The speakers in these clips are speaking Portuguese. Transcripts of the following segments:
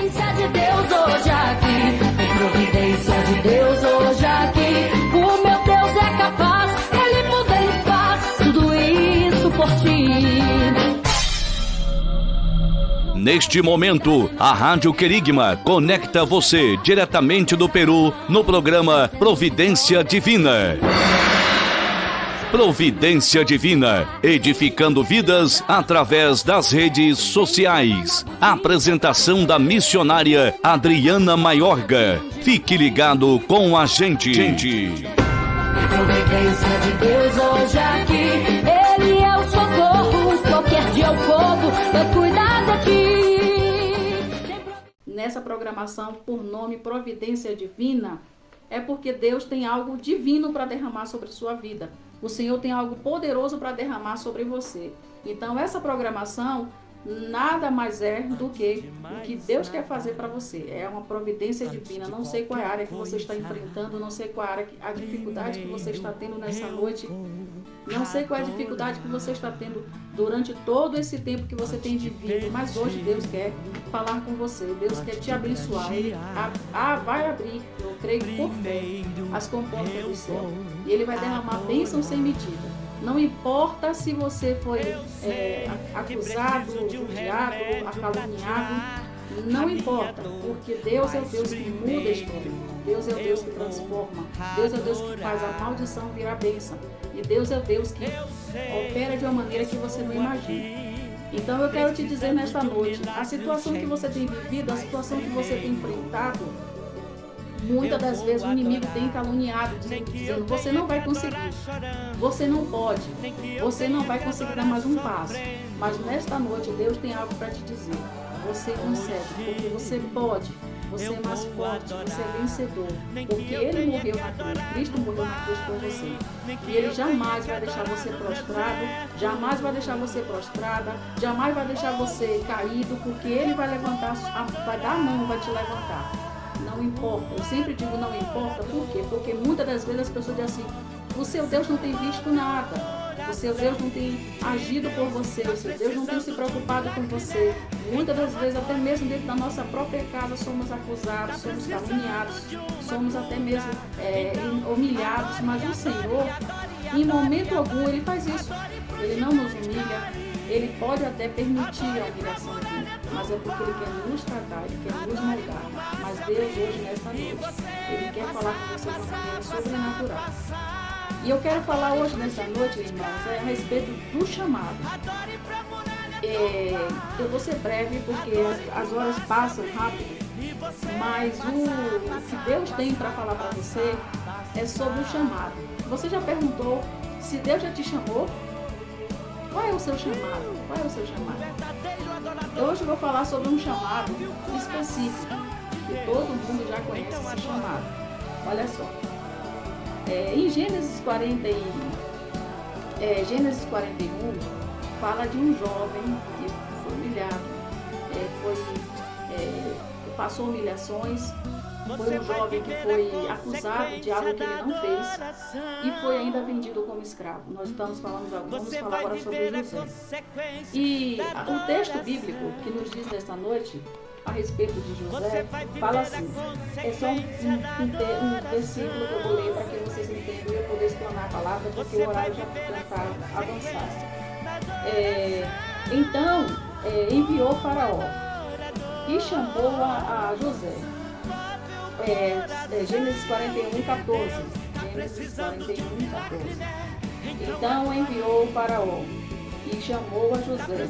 providência de Deus hoje aqui. Tem providência de Deus hoje aqui. O meu Deus é capaz, Ele muda e faz tudo isso por ti. Neste momento, a Rádio Querigma conecta você diretamente do Peru no programa Providência Divina. Providência Divina, edificando vidas através das redes sociais. Apresentação da missionária Adriana Maiorga. Fique ligado com a gente. Providência de Deus hoje aqui. Ele é o socorro, qualquer dia o povo vai cuidar daqui. Nessa programação por nome Providência Divina, é porque Deus tem algo divino para derramar sobre sua vida. O Senhor tem algo poderoso para derramar sobre você. Então essa programação nada mais é do que o que Deus quer fazer para você. É uma providência divina. Não sei qual é a área que você está enfrentando, não sei qual é a dificuldade que você está tendo nessa noite. Não sei qual é a dificuldade que você está tendo durante todo esse tempo que você tem vivido, mas hoje Deus quer falar com você, Deus quer te abençoar. Ele vai abrir, eu creio por fé, as comportas do céu. E Ele vai derramar bênção sem medida. Não importa se você foi acusado, judiado, acaluniado, não importa, porque Deus é o Deus que muda a história. Deus é o Deus que transforma. Deus é o Deus que faz a maldição virar bênção. E Deus é o Deus que opera de uma maneira que você não imagina. Então eu quero te dizer nesta noite, a situação que você tem vivido, a situação que você tem enfrentado, muitas das vezes o inimigo tem caluniado, dizendo, você não vai conseguir, você não pode, você não vai conseguir dar mais um passo. Mas nesta noite Deus tem algo para te dizer. Você consegue, porque você pode, você é mais forte, você é vencedor, porque Ele morreu na cruz, Cristo morreu na cruz por você. E Ele jamais vai deixar você prostrado, jamais vai deixar você prostrada, jamais vai deixar você caído, porque Ele vai levantar, vai dar a mão, vai te levantar. Não importa, eu sempre digo não importa, por quê? Porque muitas das vezes as pessoas dizem assim, o seu Deus não tem visto nada. O seu Deus não tem agido por você, o seu Deus não tem se preocupado com você. Muitas das vezes, até mesmo dentro da nossa própria casa, somos acusados, somos caluniados, somos até mesmo humilhados. Mas o Senhor, em momento algum, Ele faz isso. Ele não nos humilha, Ele pode até permitir a humilhação aqui, mas é porque Ele quer nos tratar, Ele quer nos moldar. Mas Deus, hoje, nesta noite, Ele quer falar com você de uma maneira sobrenatural. E eu quero falar hoje, nessa noite, irmãos, a respeito do chamado. Eu vou ser breve, porque as horas passam rápido, mas o que Deus tem para falar para você é sobre o chamado. Você já perguntou se Deus já te chamou? Qual é o seu chamado? Qual é o seu chamado? Hoje eu vou falar sobre um chamado específico, que todo mundo já conhece esse chamado. Olha só. Em Gênesis 41, fala de um jovem que foi humilhado, passou humilhações, foi um jovem que foi acusado de algo que ele não fez e foi ainda vendido como escravo. Nós vamos falar agora sobre José. E o texto bíblico que nos diz nesta noite a respeito de José, fala assim, é só um versículo que eu vou ler para que vocês entendam e eu poder explanar a palavra, porque o horário já está avançado. Então, enviou Faraó e chamou a José. Gênesis 41, 14. Gênesis 41, 14. Então enviou Faraó e chamou a José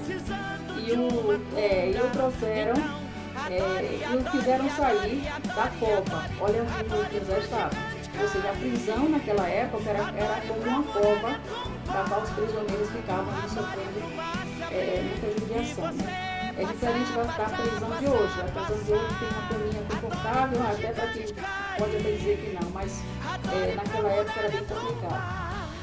e o trouxeram e o fizeram sair da cova. Olha onde José estava. Ou seja, a prisão naquela época era como uma cova da qual os prisioneiros ficavam ali sofrendo muita judiação, né? É diferente da prisão de hoje. A prisão de hoje tem uma caminha confortável, até para quem pode até dizer que não, mas naquela época era bem complicado.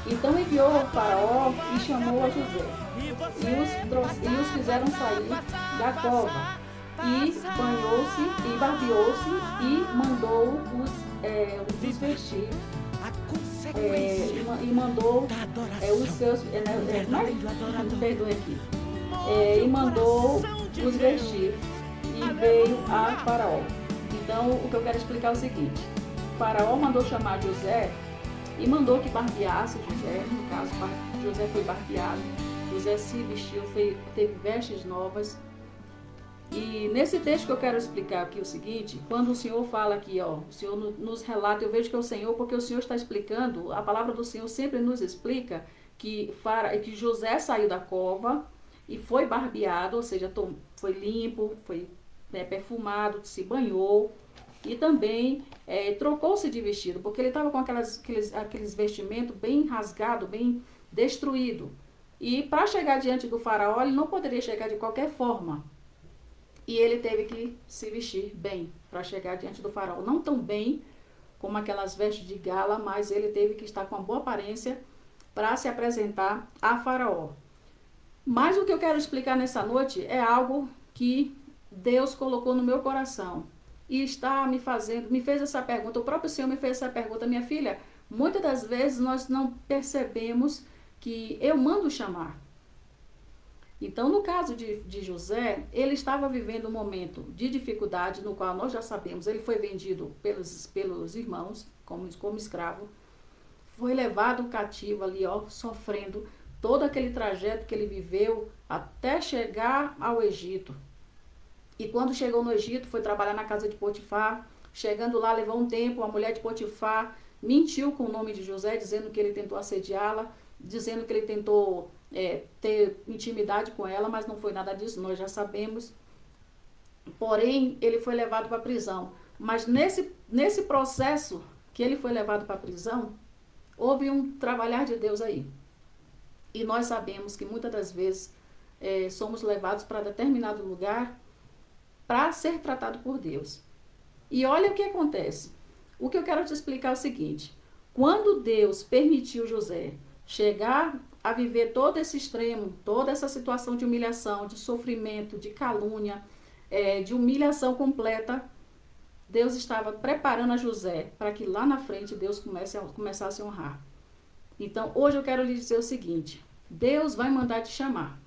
Então enviou o Faraó e chamou a José e os fizeram sair da cova. E banhou-se e barbeou-se e mandou os vestir. E mandou os seus. Perdoe aqui. E mandou os vestir. E veio a Faraó. Então, o que eu quero explicar é o seguinte: Faraó mandou chamar José e mandou que barbeasse José. No caso, José foi barbeado, José se vestiu, teve vestes novas. E nesse texto que eu quero explicar aqui o seguinte: quando o Senhor fala aqui, o Senhor nos relata, eu vejo que é o Senhor, porque o Senhor está explicando, a palavra do Senhor sempre nos explica que José saiu da cova e foi barbeado, ou seja, foi limpo, foi perfumado, se banhou e também trocou-se de vestido, porque ele estava com aqueles vestimentos bem rasgado, bem destruído. E para chegar diante do faraó, ele não poderia chegar de qualquer forma. E ele teve que se vestir bem para chegar diante do faraó. Não tão bem como aquelas vestes de gala, mas ele teve que estar com uma boa aparência para se apresentar a faraó. Mas o que eu quero explicar nessa noite é algo que Deus colocou no meu coração. E está me fez essa pergunta, o próprio Senhor me fez essa pergunta: minha filha, muitas das vezes nós não percebemos que eu mando chamar. Então, no caso de José, ele estava vivendo um momento de dificuldade, no qual nós já sabemos, ele foi vendido pelos irmãos como escravo, foi levado cativo ali, sofrendo todo aquele trajeto que ele viveu até chegar ao Egito. E quando chegou no Egito, foi trabalhar na casa de Potifar. Chegando lá, levou um tempo, a mulher de Potifar mentiu com o nome de José, dizendo que ele tentou assediá-la, dizendo que ele tentou ter intimidade com ela, mas não foi nada disso, nós já sabemos. Porém, ele foi levado para a prisão. Mas nesse processo que ele foi levado para a prisão, houve um trabalhar de Deus aí. E nós sabemos que muitas das vezes somos levados para determinado lugar para ser tratado por Deus. E olha o que acontece. O que eu quero te explicar é o seguinte: quando Deus permitiu José chegar a viver todo esse extremo, toda essa situação de humilhação, de sofrimento, de calúnia, de humilhação completa, Deus estava preparando a José para que lá na frente Deus começasse a honrar. Então, hoje eu quero lhe dizer o seguinte: Deus vai mandar te chamar.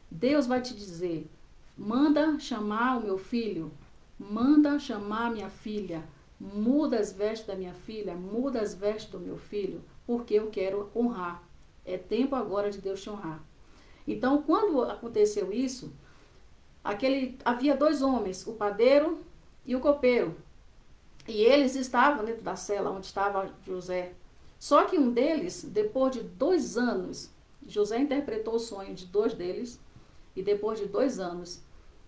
Deus vai te dizer: manda chamar o meu filho, manda chamar minha filha, muda as vestes da minha filha, muda as vestes do meu filho, porque eu quero honrar. É tempo agora de Deus te honrar. Então, quando aconteceu isso, havia 2 homens, o padeiro e o copeiro. E eles estavam dentro da cela onde estava José. Só que um deles, depois de 2 anos, José interpretou o sonho de 2 deles, e depois de 2 anos,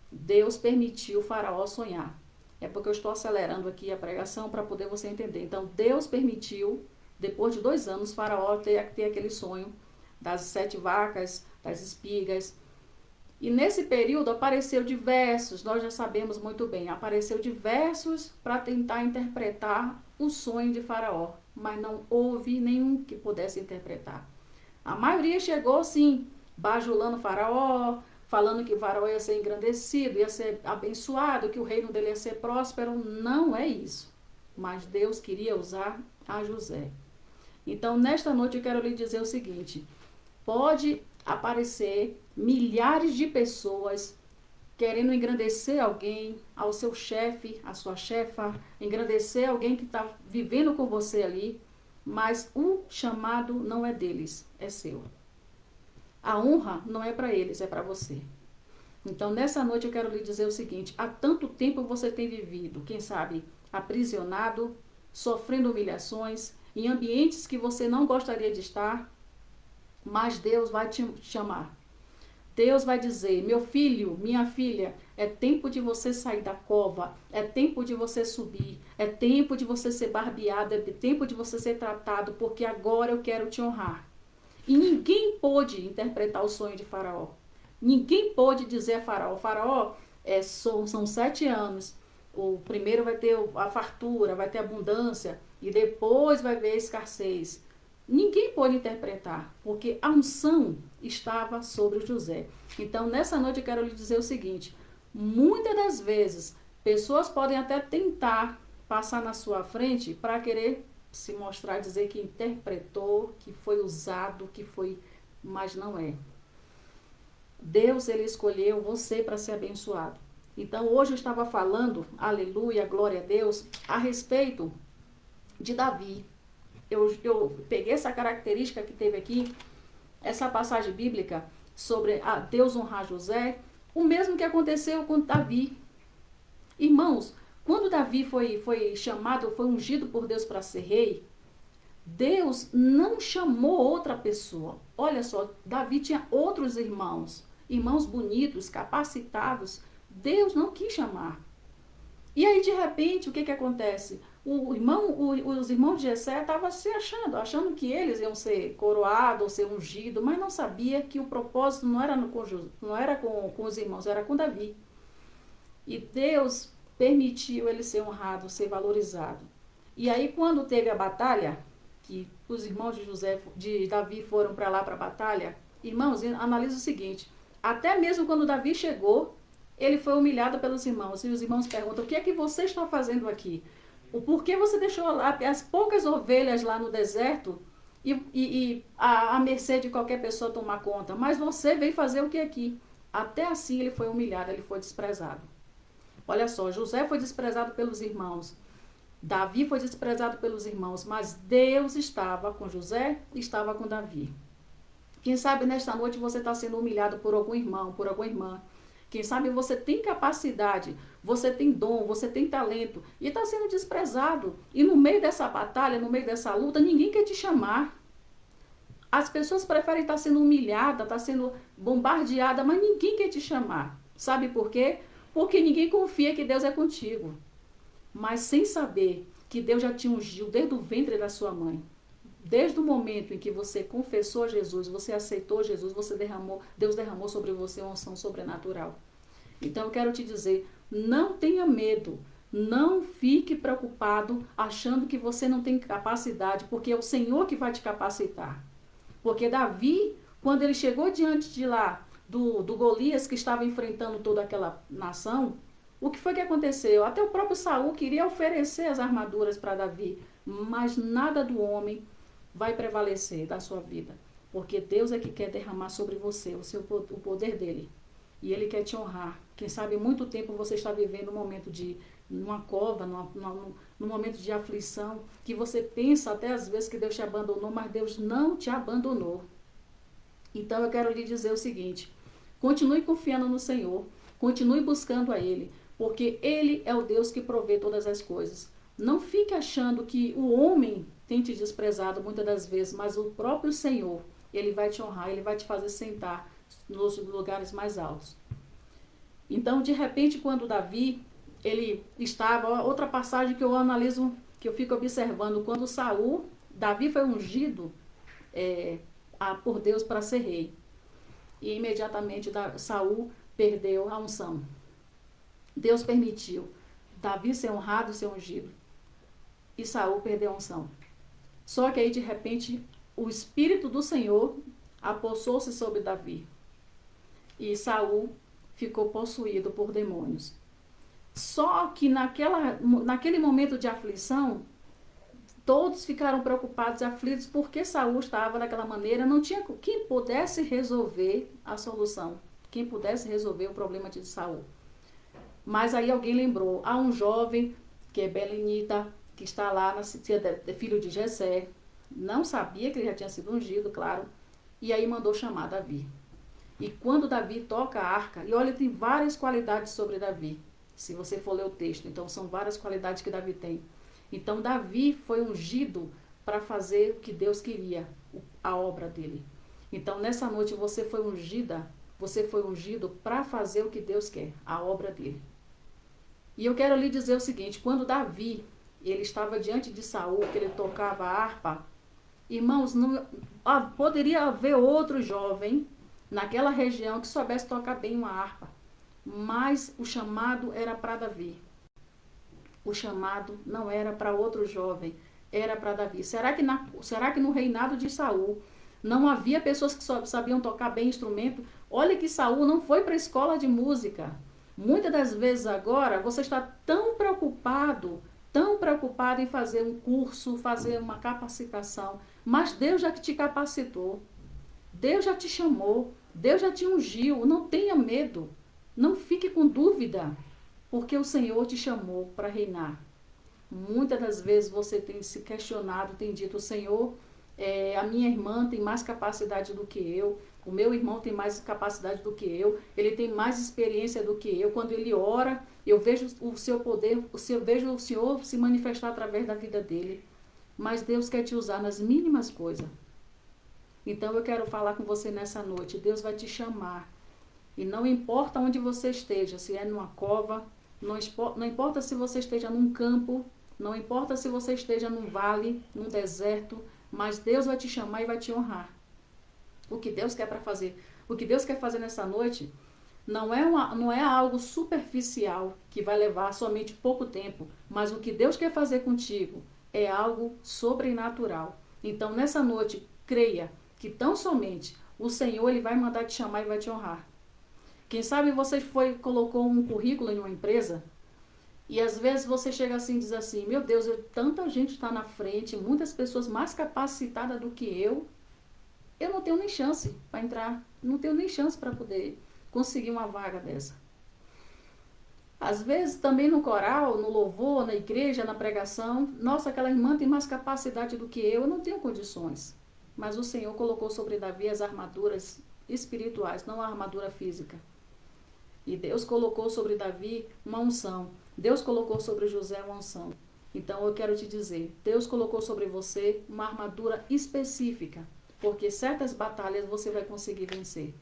Deus permitiu o faraó sonhar. É porque eu estou acelerando aqui a pregação para poder você entender. Então, Deus permitiu, depois de 2 anos, o faraó ter aquele sonho das 7 vacas, das espigas. E nesse período apareceu diversos, nós já sabemos muito bem, apareceu diversos para tentar interpretar o sonho de faraó, mas não houve nenhum que pudesse interpretar. A maioria chegou, sim, bajulando o faraó, falando que o faraó ia ser engrandecido, ia ser abençoado, que o reino dele ia ser próspero. Não é isso. Mas Deus queria usar a José. Então, nesta noite eu quero lhe dizer o seguinte: pode aparecer milhares de pessoas querendo engrandecer alguém, ao seu chefe, à sua chefa, engrandecer alguém que está vivendo com você ali, mas o chamado não é deles, é seu. A honra não é para eles, é para você. Então, nessa noite eu quero lhe dizer o seguinte: há tanto tempo você tem vivido, quem sabe, aprisionado, sofrendo humilhações, em ambientes que você não gostaria de estar, mas Deus vai te chamar. Deus vai dizer: meu filho, minha filha, é tempo de você sair da cova, é tempo de você subir, é tempo de você ser barbeado, é tempo de você ser tratado, porque agora eu quero te honrar. E ninguém pôde interpretar o sonho de Faraó. Ninguém pôde dizer a Faraó: Faraó, são 7 anos. O primeiro vai ter a fartura, vai ter abundância, e depois vai ver a escassez. Ninguém pôde interpretar, porque a unção estava sobre o José. Então, nessa noite eu quero lhe dizer o seguinte: muitas das vezes, pessoas podem até tentar passar na sua frente para querer se mostrar, dizer que interpretou, que foi usado, mas não é. Deus, ele escolheu você para ser abençoado. Então, hoje eu estava falando, aleluia, glória a Deus, a respeito de Davi. Eu peguei essa característica que teve aqui, essa passagem bíblica sobre a Deus honrar José, o mesmo que aconteceu com Davi. Irmãos, quando Davi foi chamado, foi ungido por Deus para ser rei, Deus não chamou outra pessoa. Olha só, Davi tinha outros irmãos bonitos, capacitados. Deus não quis chamar. E aí, de repente, o que acontece? Os irmãos de Jessé estavam se achando que eles iam ser coroados, ou ser ungidos, mas não sabia que o propósito não era com os irmãos, era com Davi. E Deus permitiu ele ser honrado, ser valorizado. E aí, quando teve a batalha, que os irmãos de Davi foram para lá para a batalha, irmãos, analisa o seguinte, até mesmo quando Davi chegou, ele foi humilhado pelos irmãos, e os irmãos perguntam, o que é que você está fazendo aqui? O porquê você deixou as poucas ovelhas lá no deserto e à mercê de qualquer pessoa tomar conta, mas você veio fazer o que aqui? Até assim ele foi humilhado, ele foi desprezado. Olha só, José foi desprezado pelos irmãos, Davi foi desprezado pelos irmãos, mas Deus estava com José e estava com Davi. Quem sabe nesta noite você está sendo humilhado por algum irmão, por alguma irmã. Quem sabe você tem capacidade, você tem dom, você tem talento e está sendo desprezado. E no meio dessa batalha, no meio dessa luta, ninguém quer te chamar. As pessoas preferem estar sendo humilhadas, estar sendo bombardeadas, mas ninguém quer te chamar. Sabe por quê? Porque ninguém confia que Deus é contigo. Mas sem saber que Deus já te ungiu desde o ventre da sua mãe. Desde o momento em que você confessou Jesus, você aceitou Jesus, Deus derramou sobre você uma unção sobrenatural. Então eu quero te dizer, não tenha medo, não fique preocupado achando que você não tem capacidade, porque é o Senhor que vai te capacitar. Porque Davi, quando ele chegou diante de lá, do Golias que estava enfrentando toda aquela nação, o que foi que aconteceu? Até o próprio Saul queria oferecer as armaduras para Davi, mas nada do homem vai prevalecer da sua vida, porque Deus é que quer derramar sobre você o poder dele, e ele quer te honrar. Quem sabe muito tempo você está vivendo um momento numa cova, num momento de aflição, que você pensa até às vezes que Deus te abandonou, mas Deus não te abandonou. Então eu quero lhe dizer o seguinte, continue confiando no Senhor, continue buscando a Ele, porque Ele é o Deus que provê todas as coisas. Não fique achando que o homem tem te desprezado muitas das vezes, mas o próprio Senhor, Ele vai te honrar, Ele vai te fazer sentar nos lugares mais altos. Então, de repente, quando Davi, ele estava, outra passagem que eu analiso, que eu fico observando, quando Davi foi ungido por Deus para ser rei. E imediatamente Saul perdeu a unção. Deus permitiu Davi ser honrado, ser ungido. E Saul perdeu a unção. Só que aí, de repente, o Espírito do Senhor apossou-se sobre Davi. E Saul ficou possuído por demônios. Só que naquele momento de aflição, todos ficaram preocupados e aflitos porque Saul estava daquela maneira, não tinha quem pudesse resolver a solução, quem pudesse resolver o problema de Saul. Mas aí alguém lembrou, há um jovem que é belenita, que está lá, filho de Jessé, não sabia que ele já tinha sido ungido, claro, e aí mandou chamar Davi. E quando Davi toca a arca, e olha, tem várias qualidades sobre Davi, se você for ler o texto, então são várias qualidades que Davi tem. Então Davi foi ungido para fazer o que Deus queria, a obra dele. Então nessa noite você foi ungido para fazer o que Deus quer, a obra dele. E eu quero lhe dizer o seguinte, quando Davi, ele estava diante de Saul, que ele tocava a harpa, irmãos, poderia haver outro jovem naquela região que soubesse tocar bem uma harpa, mas o chamado era para Davi. O chamado não era para outro jovem, era para Davi. Será que no reinado de Saul não havia pessoas que sabiam tocar bem instrumento? Olha que Saul não foi para a escola de música. Muitas das vezes agora você está tão preocupado em fazer um curso, fazer uma capacitação, mas Deus já te capacitou, Deus já te chamou, Deus já te ungiu, não tenha medo, não fique com dúvida. Porque o Senhor te chamou para reinar. Muitas das vezes você tem se questionado, tem dito, Senhor, a minha irmã tem mais capacidade do que eu, o meu irmão tem mais capacidade do que eu, ele tem mais experiência do que eu. Quando ele ora, eu vejo o seu poder, eu vejo o Senhor se manifestar através da vida dele. Mas Deus quer te usar nas mínimas coisas. Então eu quero falar com você nessa noite. Deus vai te chamar. E não importa onde você esteja, se é numa cova, não importa se você esteja num campo, não importa se você esteja num vale, num deserto, mas Deus vai te chamar e vai te honrar. O que Deus quer para fazer? O que Deus quer fazer nessa noite não é algo superficial que vai levar somente pouco tempo, mas o que Deus quer fazer contigo é algo sobrenatural. Então, nessa noite, creia que tão somente o Senhor ele vai mandar te chamar e vai te honrar. Quem sabe você colocou um currículo em uma empresa e às vezes você chega assim e diz assim, meu Deus, tanta gente está na frente, muitas pessoas mais capacitadas do que eu não tenho nem chance para entrar, não tenho nem chance para poder conseguir uma vaga dessa. Às vezes também no coral, no louvor, na igreja, na pregação, nossa, aquela irmã tem mais capacidade do que eu não tenho condições. Mas o Senhor colocou sobre Davi as armaduras espirituais, não a armadura física. E Deus colocou sobre Davi uma unção. Deus colocou sobre José uma unção. Então eu quero te dizer, Deus colocou sobre você uma armadura específica, porque certas batalhas você vai conseguir vencer.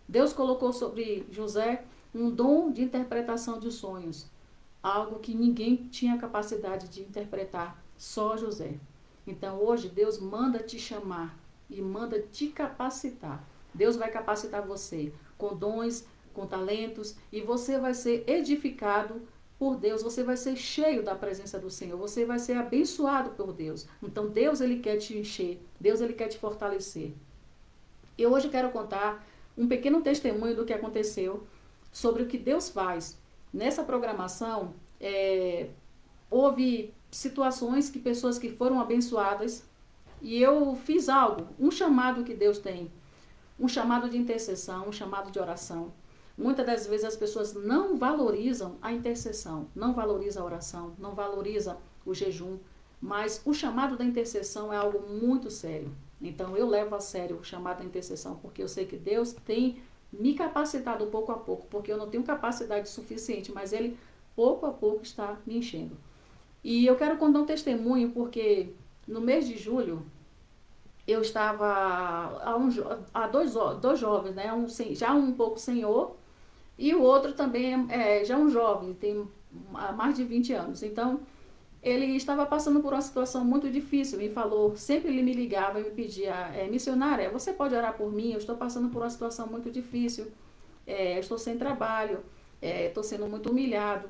Deus colocou sobre José um dom de interpretação de sonhos, algo que ninguém tinha capacidade de interpretar, só José. Então hoje Deus manda te chamar e manda te capacitar. Deus vai capacitar você com dons, com talentos, e você vai ser edificado por Deus, você vai ser cheio da presença do Senhor, você vai ser abençoado por Deus. Então Deus ele quer te encher, Deus ele quer te fortalecer. Eu hoje quero contar um pequeno testemunho do que aconteceu sobre o que Deus faz. Nessa programação, houve situações que pessoas que foram abençoadas e eu fiz algo, um chamado que Deus tem, um chamado de intercessão, um chamado de oração. Muitas das vezes as pessoas não valorizam a intercessão, não valorizam a oração, não valorizam o jejum, mas o chamado da intercessão é algo muito sério. Então eu levo a sério o chamado da intercessão, porque eu sei que Deus tem me capacitado pouco a pouco, porque eu não tenho capacidade suficiente, mas Ele pouco a pouco está me enchendo. E eu quero contar um testemunho, porque no mês de julho, eu estava a dois jovens, né? Já um pouco senhor, e o outro também já um jovem, tem mais de 20 anos. Então, ele estava passando por uma situação muito difícil, me falou, sempre ele me ligava e me pedia, missionária, você pode orar por mim? Eu estou passando por uma situação muito difícil, estou sem trabalho, estou sendo muito humilhado.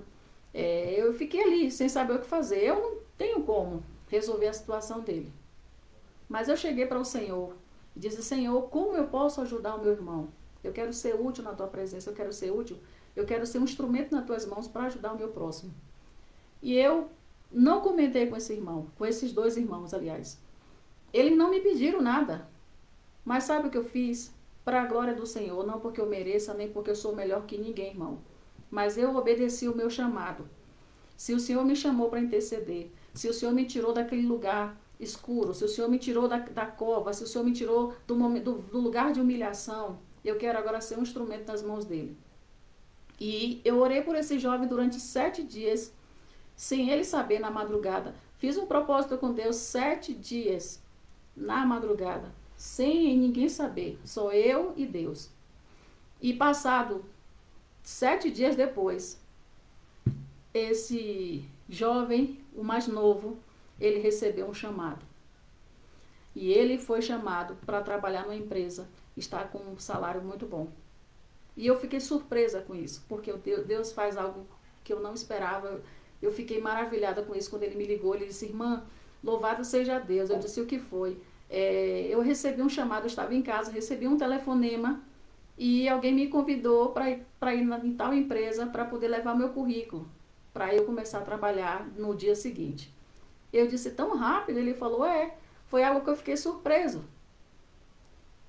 Eu fiquei ali sem saber o que fazer, eu não tenho como resolver a situação dele. Mas eu cheguei para o Senhor e disse, Senhor, como eu posso ajudar o meu irmão? Eu quero ser útil na tua presença, eu quero ser útil, eu quero ser um instrumento nas tuas mãos para ajudar o meu próximo. E eu não comentei com esse irmão, com esses dois irmãos, aliás. Eles não me pediram nada, mas sabe o que eu fiz? Para a glória do Senhor, não porque eu mereça, nem porque eu sou melhor que ninguém, irmão. Mas eu obedeci o meu chamado. Se o Senhor me chamou para interceder, se o Senhor me tirou daquele lugar escuro, se o Senhor me tirou da cova, se o Senhor me tirou do lugar de humilhação, eu quero agora ser um instrumento nas mãos dele. E eu orei por esse jovem durante 7 dias, sem ele saber, na madrugada. Fiz um propósito com Deus 7 dias, na madrugada, sem ninguém saber, só eu e Deus. E passado 7 dias depois, esse jovem, o mais novo, ele recebeu um chamado. E ele foi chamado para trabalhar numa empresa, está com um salário muito bom. E eu fiquei surpresa com isso, porque Deus faz algo que eu não esperava. Eu fiquei maravilhada com isso. Quando ele me ligou, ele disse, irmã, louvado seja Deus. Eu disse, o que foi? Eu recebi um chamado, eu estava em casa, recebi um telefonema e alguém me convidou para ir em tal empresa para poder levar meu currículo, para eu começar a trabalhar no dia seguinte. Eu disse, tão rápido? Ele falou, foi algo que eu fiquei surpreso.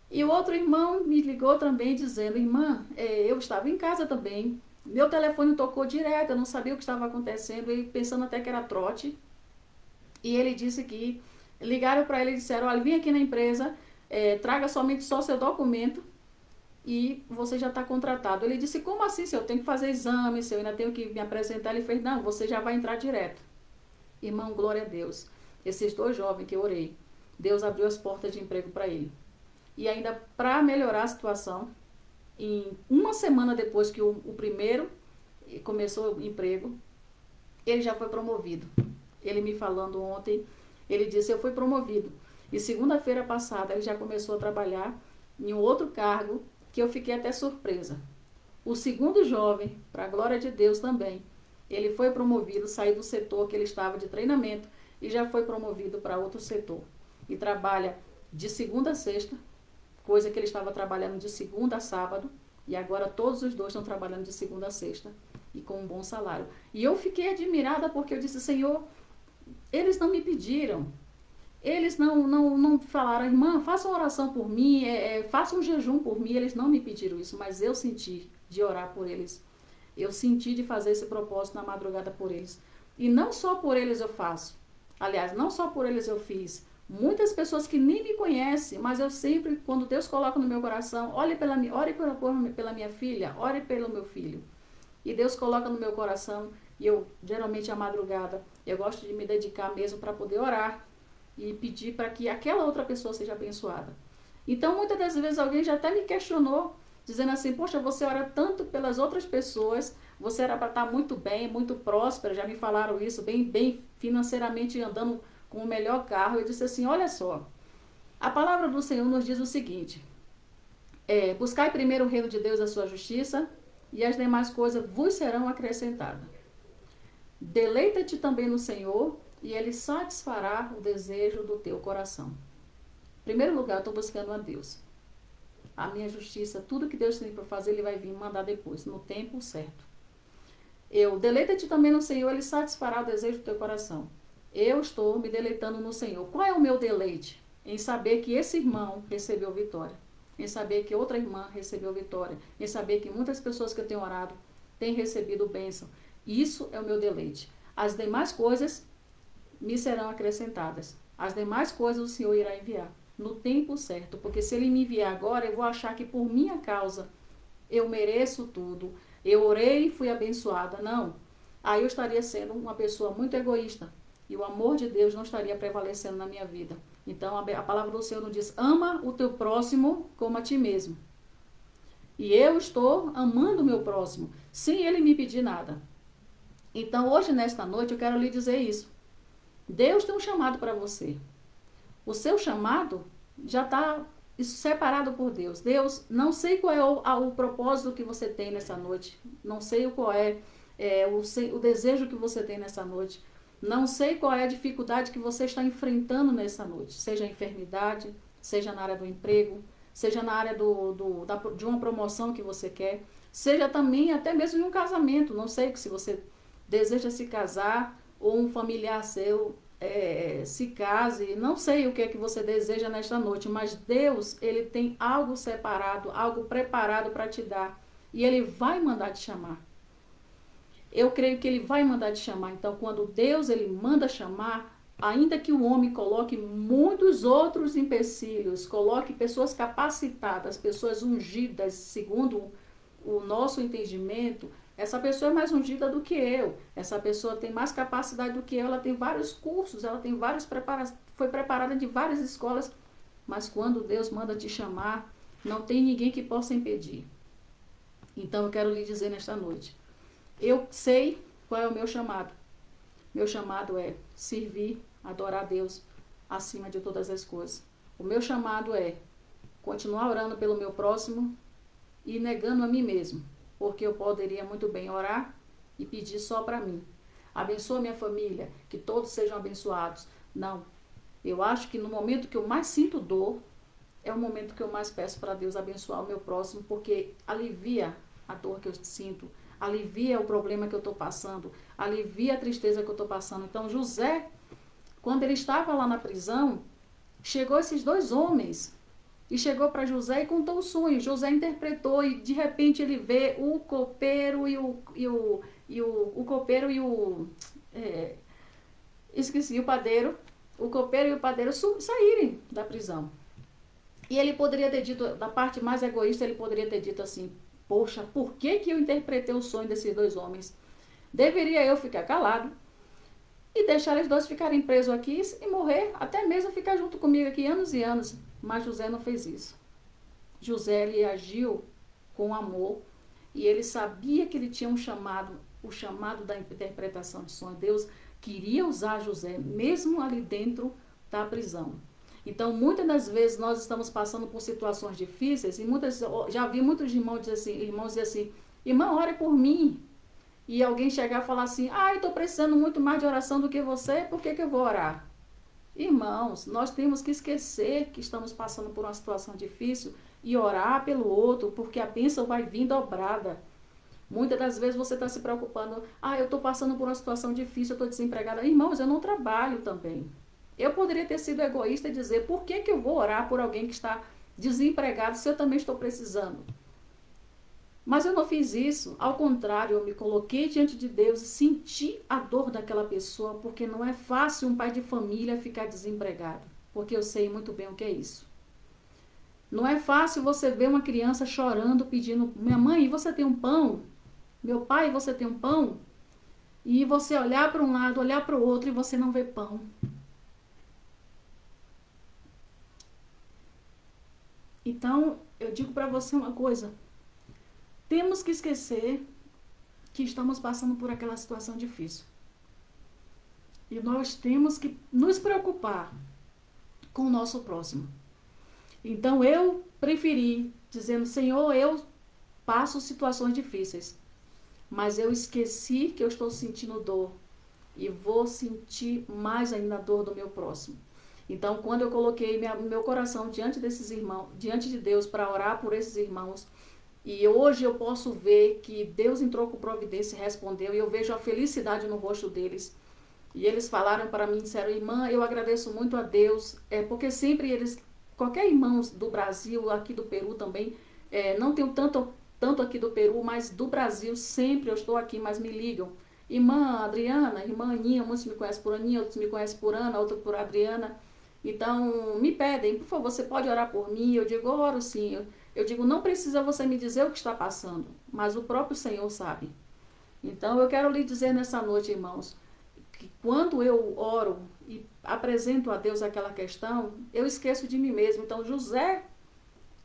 E o outro irmão me ligou também dizendo, irmã, eu estava em casa também, Meu telefone tocou direto, eu não sabia o que estava acontecendo, e pensando até que era trote. E ele disse que ligaram para ele e disseram, olha, vim aqui na empresa, traga somente só seu documento e você já está contratado. Ele disse, como assim, se eu tenho que fazer exame, se eu ainda tenho que me apresentar? Ele fez, não, você já vai entrar direto. Irmão, glória a Deus. Esses 2 jovens que eu orei, Deus abriu as portas de emprego para ele. E ainda para melhorar a situação, em uma semana depois que o primeiro começou o emprego, ele já foi promovido. Ele me falando ontem, ele disse, eu fui promovido. E segunda-feira passada ele já começou a trabalhar em um outro cargo, que eu fiquei até surpresa. O segundo jovem, para a glória de Deus também, ele foi promovido, saiu do setor que ele estava de treinamento e já foi promovido para outro setor. E trabalha de segunda a sexta, coisa que ele estava trabalhando de segunda a sábado, e agora todos os 2 estão trabalhando de segunda a sexta e com um bom salário. E eu fiquei admirada porque eu disse, Senhor, eles não me pediram, eles não falaram, irmã, faça uma oração por mim, faça um jejum por mim, eles não me pediram isso, mas eu senti de orar por eles, eu senti de fazer esse propósito na madrugada por eles. E não só por eles eu faço, aliás, não só por eles eu fiz, muitas pessoas que nem me conhecem, mas eu sempre, quando Deus coloca no meu coração, ore pela minha filha, ore pelo meu filho. E Deus coloca no meu coração, e eu, geralmente, à madrugada, eu gosto de me dedicar mesmo para poder orar e pedir para que aquela outra pessoa seja abençoada. Então, muitas das vezes, alguém já até me questionou, dizendo assim, poxa, você ora tanto pelas outras pessoas, você era para estar muito bem, muito próspera, já me falaram isso, bem financeiramente, andando com o melhor carro. Eu disse assim, olha só, a palavra do Senhor nos diz o seguinte, buscai primeiro o reino de Deus e a sua justiça, e as demais coisas vos serão acrescentadas. Deleita-te também no Senhor, e Ele satisfará o desejo do teu coração. Em primeiro lugar, eu estou buscando a Deus. A minha justiça, tudo que Deus tem para fazer, Ele vai vir mandar depois, no tempo certo. Deleita-te também no Senhor, Ele satisfará o desejo do teu coração. Eu estou me deleitando no Senhor. Qual é o meu deleite? Em saber que esse irmão recebeu vitória. Em saber que outra irmã recebeu vitória. Em saber que muitas pessoas que eu tenho orado têm recebido bênção. Isso é o meu deleite. As demais coisas me serão acrescentadas. As demais coisas o Senhor irá enviar no tempo certo. Porque se Ele me enviar agora, eu vou achar que por minha causa eu mereço tudo. Eu orei e fui abençoada. Não. Aí eu estaria sendo uma pessoa muito egoísta. E o amor de Deus não estaria prevalecendo na minha vida. Então, a palavra do Senhor nos diz, ama o teu próximo como a ti mesmo. E eu estou amando o meu próximo, sem ele me pedir nada. Então, hoje, nesta noite, eu quero lhe dizer isso. Deus tem um chamado para você. O seu chamado já está separado por Deus. Deus, não sei qual é o propósito que você tem nessa noite. Não sei qual é o desejo que você tem nessa noite. Não sei qual é a dificuldade que você está enfrentando nessa noite, seja a enfermidade, seja na área do emprego, seja na área de uma promoção que você quer, seja também até mesmo em um casamento. Não sei se você deseja se casar ou um familiar seu se case, não sei o que é que você deseja nesta noite, mas Deus, Ele tem algo separado, algo preparado para te dar e Ele vai mandar te chamar. Eu creio que Ele vai mandar te chamar. Então, quando Deus Ele manda chamar, ainda que o homem coloque muitos outros empecilhos, coloque pessoas capacitadas, pessoas ungidas, segundo o nosso entendimento, essa pessoa é mais ungida do que eu. Essa pessoa tem mais capacidade do que eu. Ela tem vários cursos, ela tem foi preparada de várias escolas. Mas quando Deus manda te chamar, não tem ninguém que possa impedir. Então, eu quero lhe dizer nesta noite, eu sei qual é o meu chamado. Meu chamado é servir, adorar a Deus acima de todas as coisas. O meu chamado é continuar orando pelo meu próximo e negando a mim mesmo, porque eu poderia muito bem orar e pedir só para mim. Abençoa minha família, que todos sejam abençoados. Não. Eu acho que no momento que eu mais sinto dor, é o momento que eu mais peço para Deus abençoar o meu próximo, porque alivia a dor que eu sinto, alivia o problema que eu estou passando, alivia a tristeza que eu estou passando. Então, José, quando ele estava lá na prisão, chegou esses 2 homens e chegou para José e contou o sonho. José interpretou e de repente ele vê o copeiro e o copeiro e o esqueci, o padeiro, o copeiro e o padeiro saírem da prisão. E ele poderia ter dito, da parte mais egoísta, ele poderia ter dito assim: poxa, por que eu interpretei o sonho desses dois homens? Deveria eu ficar calado e deixar eles dois ficarem presos aqui e morrer, até mesmo ficar junto comigo aqui anos e anos. Mas José não fez isso. José, ele agiu com amor e ele sabia que ele tinha um chamado, o chamado da interpretação de sonho. Deus queria usar José, mesmo ali dentro da prisão. Então, muitas das vezes nós estamos passando por situações difíceis e já vi muitos irmãos dizer assim, irmão, ore por mim. E alguém chegar e falar assim, eu estou precisando muito mais de oração do que você, por que eu vou orar? Irmãos, nós temos que esquecer que estamos passando por uma situação difícil e orar pelo outro, porque a bênção vai vir dobrada. Muitas das vezes você está se preocupando, eu estou passando por uma situação difícil, eu estou desempregada. Irmãos, eu não trabalho também. Eu poderia ter sido egoísta e dizer, por que eu vou orar por alguém que está desempregado se eu também estou precisando? Mas eu não fiz isso. Ao contrário, eu me coloquei diante de Deus e senti a dor daquela pessoa, porque não é fácil um pai de família ficar desempregado, porque eu sei muito bem o que é isso. Não é fácil você ver uma criança chorando, pedindo, minha mãe, você tem um pão? Meu pai, você tem um pão? E você olhar para um lado, olhar para o outro e você não vê pão. Então, eu digo para você uma coisa. Temos que esquecer que estamos passando por aquela situação difícil. E nós temos que nos preocupar com o nosso próximo. Então, eu preferi, dizendo, Senhor, eu passo situações difíceis. Mas eu esqueci que eu estou sentindo dor. E vou sentir mais ainda a dor do meu próximo. Então, quando eu coloquei meu coração diante desses irmãos, diante de Deus, para orar por esses irmãos, e hoje eu posso ver que Deus entrou com providência e respondeu, e eu vejo a felicidade no rosto deles. E eles falaram para mim, disseram, irmã, eu agradeço muito a Deus, porque sempre eles, qualquer irmão do Brasil, aqui do Peru também, não tenho tanto aqui do Peru, mas do Brasil sempre eu estou aqui, mas me ligam. Irmã Adriana, irmã Aninha, muitos me conhecem por Aninha, outros me conhecem por Ana, outros por Adriana. Então, me pedem, por favor, você pode orar por mim? Eu digo, oro sim. Eu digo, não precisa você me dizer o que está passando, mas o próprio Senhor sabe. Então, eu quero lhe dizer nessa noite, irmãos, que quando eu oro e apresento a Deus aquela questão, eu esqueço de mim mesmo. Então, José,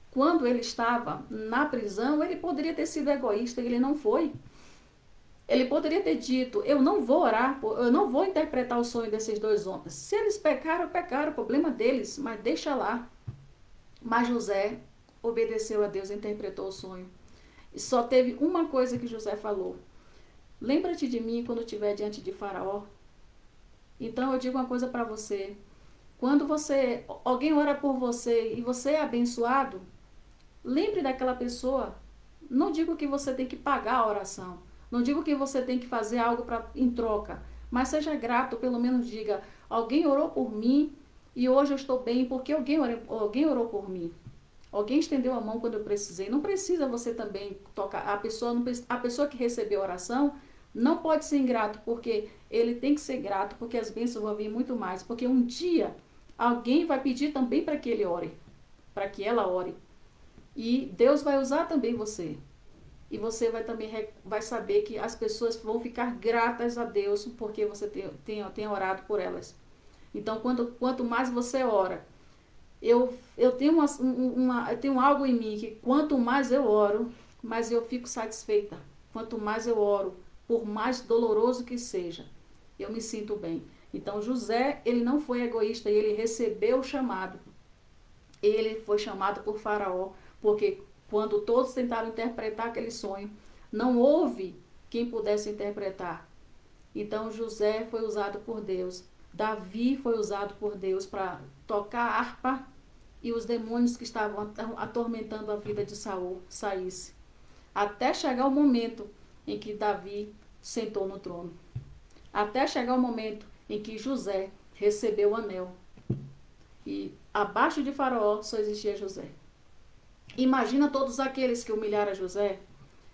quando ele estava na prisão, ele poderia ter sido egoísta, ele não foi. Ele poderia ter dito, eu não vou orar, eu não vou interpretar o sonho desses dois homens. Se eles pecaram, o problema deles, mas deixa lá. Mas José obedeceu a Deus e interpretou o sonho. E só teve uma coisa que José falou. Lembra-te de mim quando estiver diante de Faraó. Então eu digo uma coisa para você. Quando alguém ora por você e você é abençoado, lembre daquela pessoa. Não digo que você tem que pagar a oração. Não digo que você tem que fazer algo em troca, mas seja grato, pelo menos diga, alguém orou por mim e hoje eu estou bem porque alguém orou por mim. Alguém estendeu a mão quando eu precisei. Não precisa você também tocar. A pessoa que recebeu a oração não pode ser ingrato, porque ele tem que ser grato, porque as bênçãos vão vir muito mais. Porque um dia alguém vai pedir também para que ele ore, para que ela ore. E Deus vai usar também você. E você vai saber que as pessoas vão ficar gratas a Deus porque você tem orado por elas. Então, quanto mais você ora, eu tenho algo em mim que quanto mais eu oro, mais eu fico satisfeita. Quanto mais eu oro, por mais doloroso que seja, eu me sinto bem. Então, José, ele não foi egoísta, ele recebeu o chamado. Ele foi chamado por Faraó, porque quando todos tentaram interpretar aquele sonho, não houve quem pudesse interpretar. Então José foi usado por Deus. Davi foi usado por Deus para tocar a harpa e os demônios que estavam atormentando a vida de Saul saíssem. Até chegar o momento em que Davi sentou no trono. Até chegar o momento em que José recebeu o anel. E abaixo de Faraó só existia José. Imagina todos aqueles que humilharam José.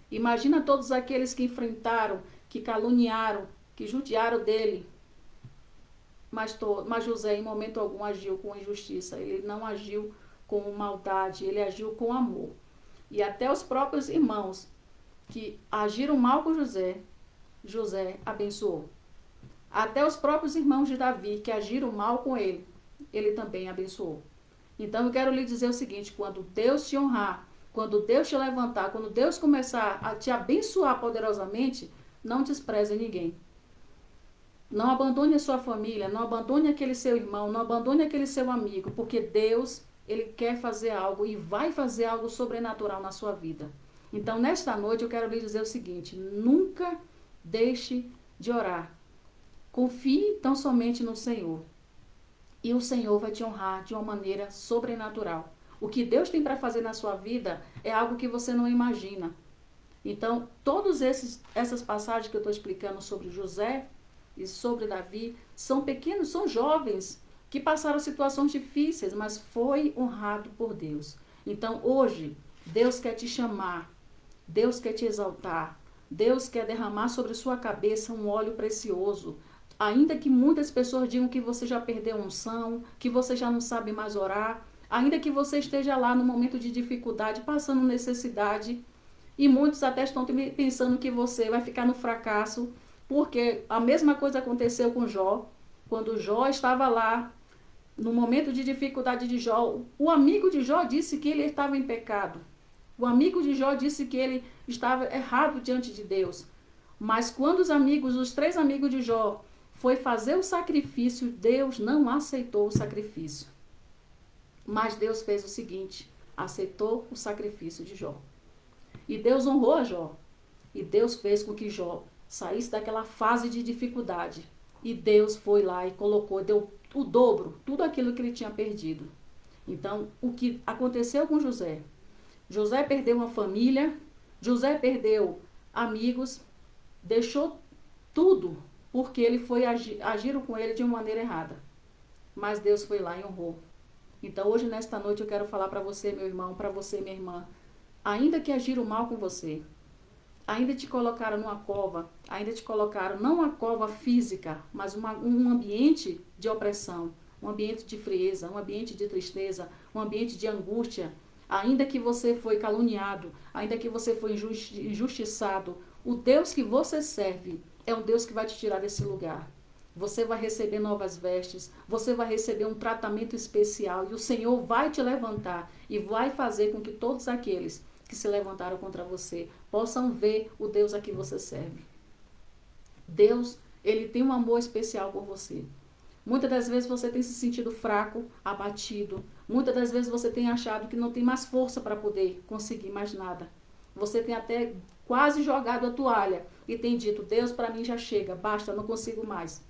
Imagina todos aqueles que enfrentaram, que caluniaram, que judiaram dele. Mas José, em momento algum, agiu com injustiça. Ele não agiu com maldade, ele agiu com amor. E até os próprios irmãos que agiram mal com José, José abençoou. Até os próprios irmãos de Davi que agiram mal com ele, ele também abençoou. Então eu quero lhe dizer o seguinte: quando Deus te honrar, quando Deus te levantar, quando Deus começar a te abençoar poderosamente, não despreze ninguém. Não abandone a sua família, não abandone aquele seu irmão, não abandone aquele seu amigo, porque Deus, ele quer fazer algo e vai fazer algo sobrenatural na sua vida. Então, nesta noite, eu quero lhe dizer o seguinte: nunca deixe de orar. Confie tão somente no Senhor. E o Senhor vai te honrar de uma maneira sobrenatural. O que Deus tem para fazer na sua vida é algo que você não imagina. Então, todas essas passagens que eu estou explicando sobre José e sobre Davi, são pequenos, são jovens que passaram situações difíceis, mas foi honrado por Deus. Então, hoje, Deus quer te chamar, Deus quer te exaltar, Deus quer derramar sobre sua cabeça um óleo precioso. Ainda que muitas pessoas digam que você já perdeu a unção, que você já não sabe mais orar, ainda que você esteja lá no momento de dificuldade, passando necessidade, e muitos até estão pensando que você vai ficar no fracasso, porque a mesma coisa aconteceu com Jó. Quando Jó estava lá, no momento de dificuldade de Jó, o amigo de Jó disse que ele estava em pecado. O amigo de Jó disse que ele estava errado diante de Deus. Mas quando os 3 amigos de Jó foi fazer o sacrifício, Deus não aceitou o sacrifício. Mas Deus fez o seguinte: aceitou o sacrifício de Jó. E Deus honrou a Jó. E Deus fez com que Jó saísse daquela fase de dificuldade. E Deus foi lá e colocou, deu o dobro, tudo aquilo que ele tinha perdido. Então, o que aconteceu com José? José perdeu uma família, José perdeu amigos, deixou tudo, porque ele agiram com ele de uma maneira errada. Mas Deus foi lá e honrou. Então, hoje, nesta noite, eu quero falar para você, meu irmão, para você, minha irmã, ainda que agiram mal com você, ainda te colocaram numa cova, ainda te colocaram, não uma cova física, mas um ambiente de opressão, um ambiente de frieza, um ambiente de tristeza, um ambiente de angústia, ainda que você foi caluniado, ainda que você foi injustiçado, o Deus que você serve é um Deus que vai te tirar desse lugar. Você vai receber novas vestes, você vai receber um tratamento especial e o Senhor vai te levantar e vai fazer com que todos aqueles que se levantaram contra você possam ver o Deus a que você serve. Deus, ele tem um amor especial por você. Muitas das vezes você tem se sentido fraco, abatido. Muitas das vezes você tem achado que não tem mais força para poder conseguir mais nada. Você tem até quase jogado a toalha e tem dito: Deus, para mim já chega, basta, não consigo mais.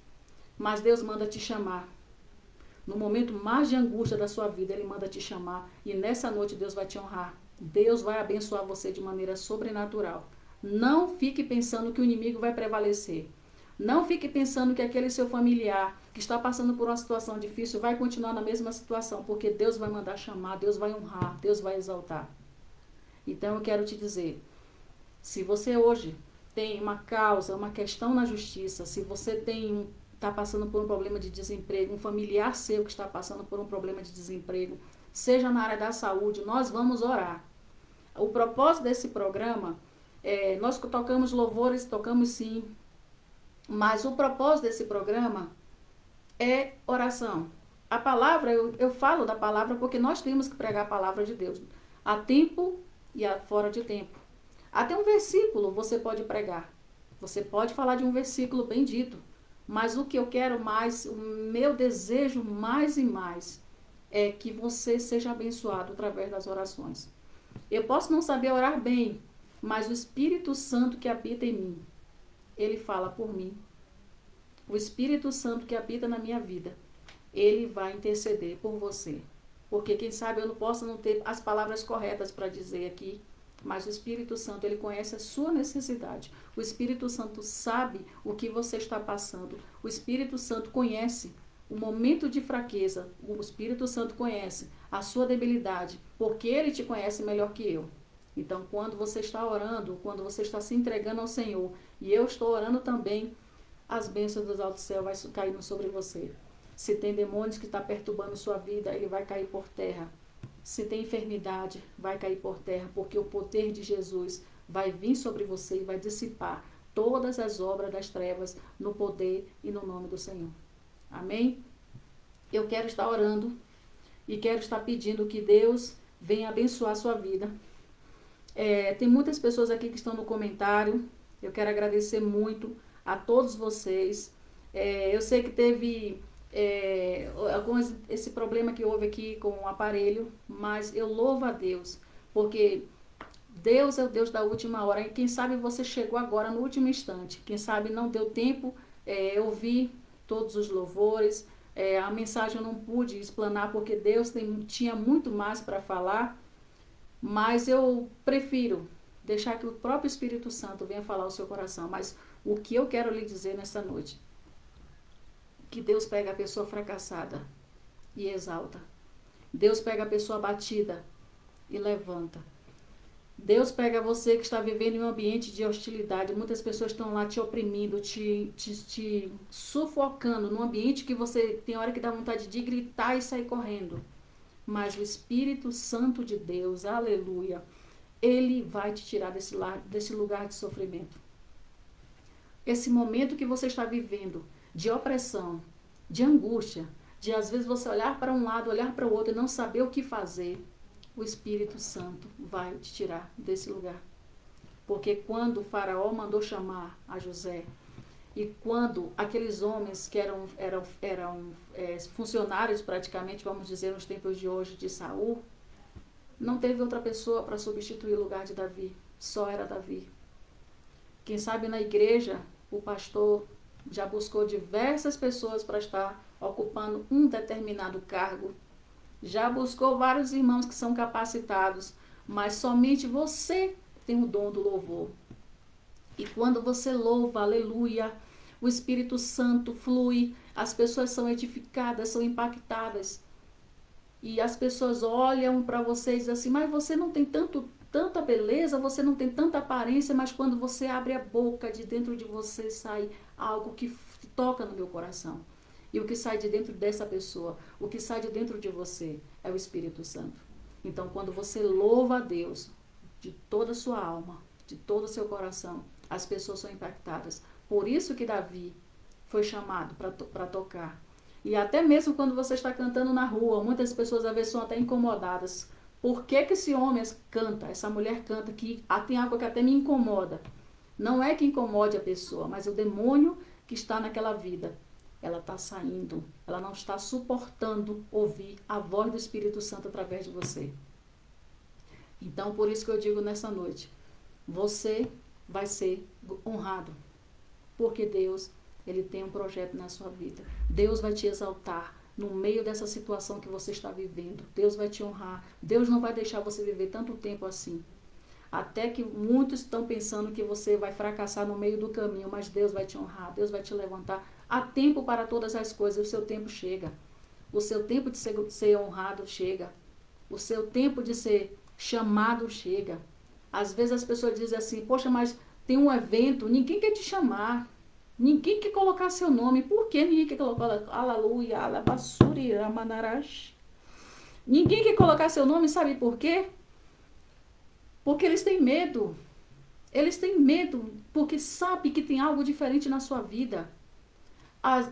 Mas Deus manda te chamar. No momento mais de angústia da sua vida, Ele manda te chamar. E nessa noite Deus vai te honrar. Deus vai abençoar você de maneira sobrenatural. Não fique pensando que o inimigo vai prevalecer. Não fique pensando que aquele seu familiar que está passando por uma situação difícil vai continuar na mesma situação, porque Deus vai mandar chamar, Deus vai honrar, Deus vai exaltar. Então eu quero te dizer, se você hoje tem uma causa, uma questão na justiça, se você está passando por um problema de desemprego, um familiar seu que está passando por um problema de desemprego, seja na área da saúde, nós vamos orar. O propósito desse programa, nós tocamos louvores, tocamos sim, mas o propósito desse programa é oração. A palavra, eu falo da palavra porque nós temos que pregar a palavra de Deus. Há tempo e há fora de tempo. Até um versículo você pode pregar. Você pode falar de um versículo bem dito. Mas o que eu quero mais, o meu desejo mais e mais, é que você seja abençoado através das orações. Eu posso não saber orar bem, mas o Espírito Santo que habita em mim, Ele fala por mim. O Espírito Santo que habita na minha vida, Ele vai interceder por você. Porque quem sabe eu não posso não ter as palavras corretas para dizer aqui, mas o Espírito Santo, Ele conhece a sua necessidade. O Espírito Santo sabe o que você está passando. O Espírito Santo conhece o momento de fraqueza, o Espírito Santo conhece a sua debilidade, porque ele te conhece melhor que eu. Então, quando você está orando, quando você está se entregando ao Senhor, e eu estou orando também, as bênçãos dos altos céus vai caindo sobre você. Se tem demônios que estão perturbando sua vida, ele vai cair por terra. Se tem enfermidade, vai cair por terra, porque o poder de Jesus vai vir sobre você e vai dissipar todas as obras das trevas no poder e no nome do Senhor. Amém? Eu quero estar orando e quero estar pedindo que Deus venha abençoar a sua vida. Tem muitas pessoas aqui que estão no comentário. Eu quero agradecer muito a todos vocês. Eu sei que teve esse problema que houve aqui com o aparelho, mas eu louvo a Deus, porque Deus é o Deus da última hora. E quem sabe você chegou agora no último instante. Quem sabe não deu tempo ouvir todos os louvores. A mensagem eu não pude explanar porque Deus tinha muito mais para falar. Mas eu prefiro deixar que o próprio Espírito Santo venha falar ao seu coração. Mas o que eu quero lhe dizer nessa noite, que Deus pega a pessoa fracassada e exalta. Deus pega a pessoa abatida e levanta. Deus pega você que está vivendo em um ambiente de hostilidade. Muitas pessoas estão lá te oprimindo, te sufocando, num ambiente que você tem hora que dá vontade de gritar e sair correndo. Mas o Espírito Santo de Deus, aleluia, ele vai te tirar desse lugar de sofrimento. Esse momento que você está vivendo de opressão, de angústia, de às vezes você olhar para um lado, olhar para o outro e não saber o que fazer, o Espírito Santo vai te tirar desse lugar. Porque quando o faraó mandou chamar a José, e quando aqueles homens que eram funcionários praticamente, vamos dizer, nos tempos de hoje, de Saul, não teve outra pessoa para substituir o lugar de Davi, só era Davi. Quem sabe na igreja, o pastor já buscou diversas pessoas para estar ocupando um determinado cargo, já buscou vários irmãos que são capacitados, mas somente você tem o dom do louvor. E quando você louva, aleluia, o Espírito Santo flui, as pessoas são edificadas, são impactadas. E as pessoas olham para você e dizem assim, mas você não tem tanta beleza, você não tem tanta aparência, mas quando você abre a boca, de dentro de você sai algo que toca no meu coração. E o que sai de dentro dessa pessoa, o que sai de dentro de você é o Espírito Santo. Então, quando você louva a Deus de toda a sua alma, de todo o seu coração, as pessoas são impactadas. Por isso que Davi foi chamado para tocar. E até mesmo quando você está cantando na rua, muitas pessoas às vezes são até incomodadas. Por que esse homem canta, essa mulher canta, que tem algo que até me incomoda? Não é que incomode a pessoa, mas o demônio que está naquela vida. Ela está saindo, ela não está suportando ouvir a voz do Espírito Santo através de você. Então, por isso que eu digo nessa noite, você vai ser honrado, porque Deus, ele tem um projeto na sua vida. Deus vai te exaltar no meio dessa situação que você está vivendo. Deus vai te honrar. Deus não vai deixar você viver tanto tempo assim. Até que muitos estão pensando que você vai fracassar no meio do caminho, mas Deus vai te honrar, Deus vai te levantar. Há tempo para todas as coisas, o seu tempo chega. O seu tempo de ser honrado chega. O seu tempo de ser chamado chega. Às vezes as pessoas dizem assim, poxa, mas tem um evento, ninguém quer te chamar. Ninguém quer colocar seu nome. Por que ninguém quer colocar? Aleluia, alabassuri, amanarash. Ninguém quer colocar seu nome, sabe por quê? Porque eles têm medo. Eles têm medo porque sabe que tem algo diferente na sua vida.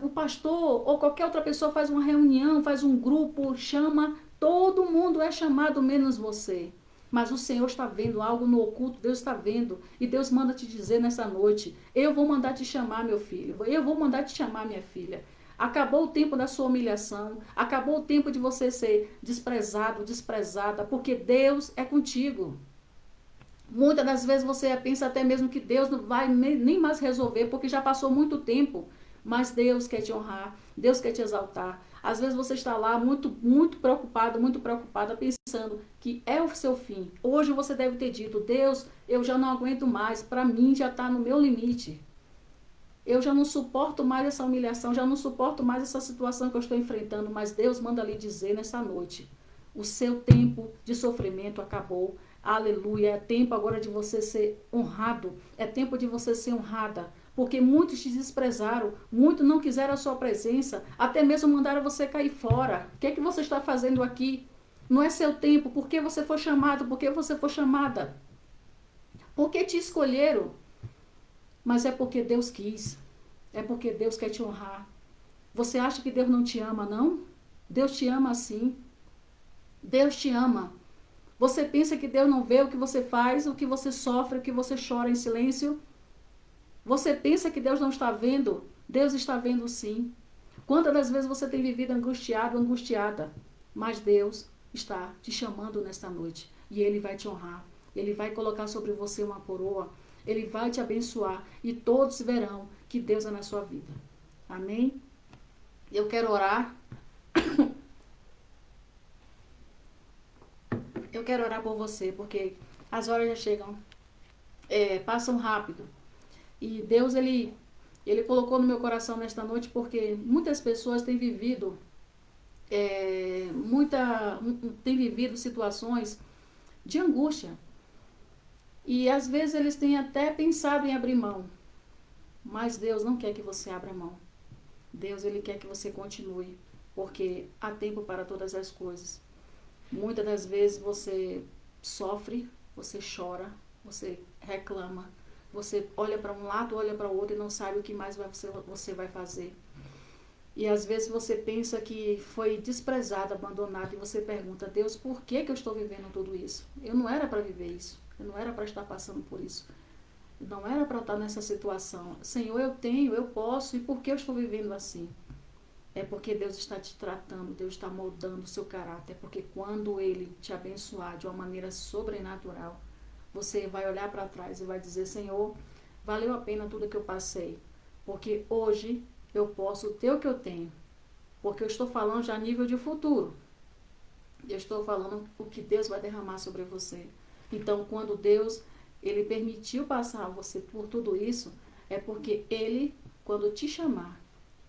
O pastor ou qualquer outra pessoa faz uma reunião, faz um grupo, chama, todo mundo é chamado menos você. Mas o Senhor está vendo algo no oculto, Deus está vendo. E Deus manda te dizer nessa noite, eu vou mandar te chamar, meu filho. Eu vou mandar te chamar, minha filha. Acabou o tempo da sua humilhação. Acabou o tempo de você ser desprezado, desprezada, porque Deus é contigo. Muitas das vezes você pensa até mesmo que Deus não vai nem mais resolver, porque já passou muito tempo. Mas Deus quer te honrar, Deus quer te exaltar. Às vezes você está lá muito preocupado, muito preocupada, pensando que é o seu fim. Hoje você deve ter dito, Deus, eu já não aguento mais, para mim já está no meu limite. eu já não suporto mais essa humilhação, já não suporto mais essa situação que eu estou enfrentando, mas Deus manda lhe dizer nessa noite, o seu tempo de sofrimento acabou, aleluia, é tempo agora de você ser honrado, é tempo de você ser honrada, porque muitos te desprezaram, muitos não quiseram a sua presença, até mesmo mandaram você cair fora. O que é que você está fazendo aqui? Não é seu tempo, por que você foi chamado, por que você foi chamada? Porque te escolheram, mas é porque Deus quis, é porque Deus quer te honrar. Você acha que Deus não te ama, não? Deus te ama sim, Deus te ama. Você pensa que Deus não vê o que você faz, o que você sofre, o que você chora em silêncio? Você pensa que Deus não está vendo? Deus está vendo sim. Quantas das vezes você tem vivido angustiado, angustiada? Mas Deus está te chamando nesta noite. E Ele vai te honrar. Ele vai colocar sobre você uma coroa. Ele vai te abençoar. E todos verão que Deus é na sua vida. Amém? Eu quero orar. Eu quero orar por você, porque as horas já chegam. Passam rápido. E Deus, Ele colocou no meu coração nesta noite, porque muitas pessoas têm vivido têm vivido situações de angústia. E às vezes eles têm até pensado em abrir mão. Mas Deus não quer que você abra mão. Deus, Ele quer que você continue, porque há tempo para todas as coisas. Muitas das vezes você sofre, você chora, você reclama, você olha para um lado, olha para o outro e não sabe o que mais você vai fazer. E às vezes você pensa que foi desprezado, abandonado, e você pergunta, Deus, por que eu estou vivendo tudo isso? Eu não era para viver isso, eu não era para estar passando por isso, eu não era para estar nessa situação. Senhor, eu tenho, eu posso, e por que eu estou vivendo assim? É porque Deus está te tratando, Deus está moldando o seu caráter, porque quando Ele te abençoar de uma maneira sobrenatural, você vai olhar para trás e vai dizer, Senhor, valeu a pena tudo que eu passei, porque hoje eu posso ter o que eu tenho, porque eu estou falando já a nível de futuro, eu estou falando o que Deus vai derramar sobre você. Então, quando Deus, Ele permitiu passar você por tudo isso, é porque Ele, quando te chamar,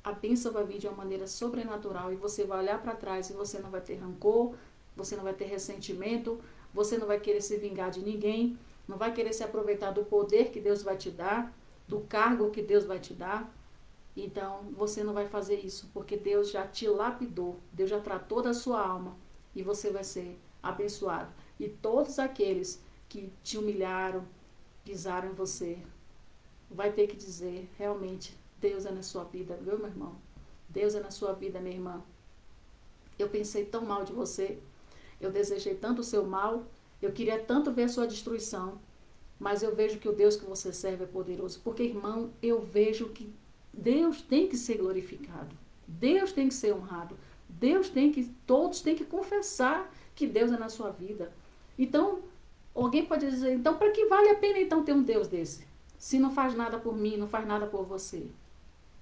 a bênção vai vir de uma maneira sobrenatural e você vai olhar para trás e você não vai ter rancor, você não vai ter ressentimento, você não vai querer se vingar de ninguém, não vai querer se aproveitar do poder que Deus vai te dar, do cargo que Deus vai te dar. Então, você não vai fazer isso, porque Deus já te lapidou, Deus já tratou da sua alma e você vai ser abençoado. E todos aqueles que te humilharam, pisaram em você, vai ter que dizer, realmente, Deus é na sua vida, viu, meu irmão? Deus é na sua vida, minha irmã. Eu pensei tão mal de você, eu desejei tanto o seu mal, eu queria tanto ver a sua destruição, mas eu vejo que o Deus que você serve é poderoso, porque, irmão, eu vejo que Deus tem que ser glorificado, Deus tem que ser honrado, todos têm que confessar que Deus é na sua vida. Então, alguém pode dizer, então, para que vale a pena então ter um Deus desse? Se não faz nada por mim, não faz nada por você.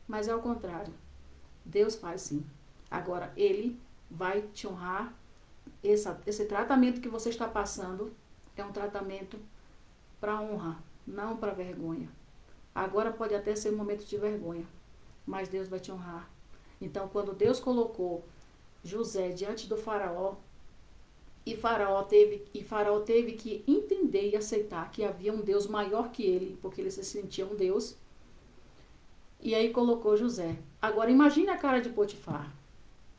Mas é ao contrário. Deus faz sim. Agora, Ele vai te honrar. Esse tratamento que você está passando é um tratamento para honra, não para vergonha. Agora pode até ser um momento de vergonha, mas Deus vai te honrar. Então, quando Deus colocou José diante do faraó, e Faraó teve que entender e aceitar que havia um Deus maior que ele, porque ele se sentia um Deus. E aí colocou José. Agora imagine a cara de Potifar.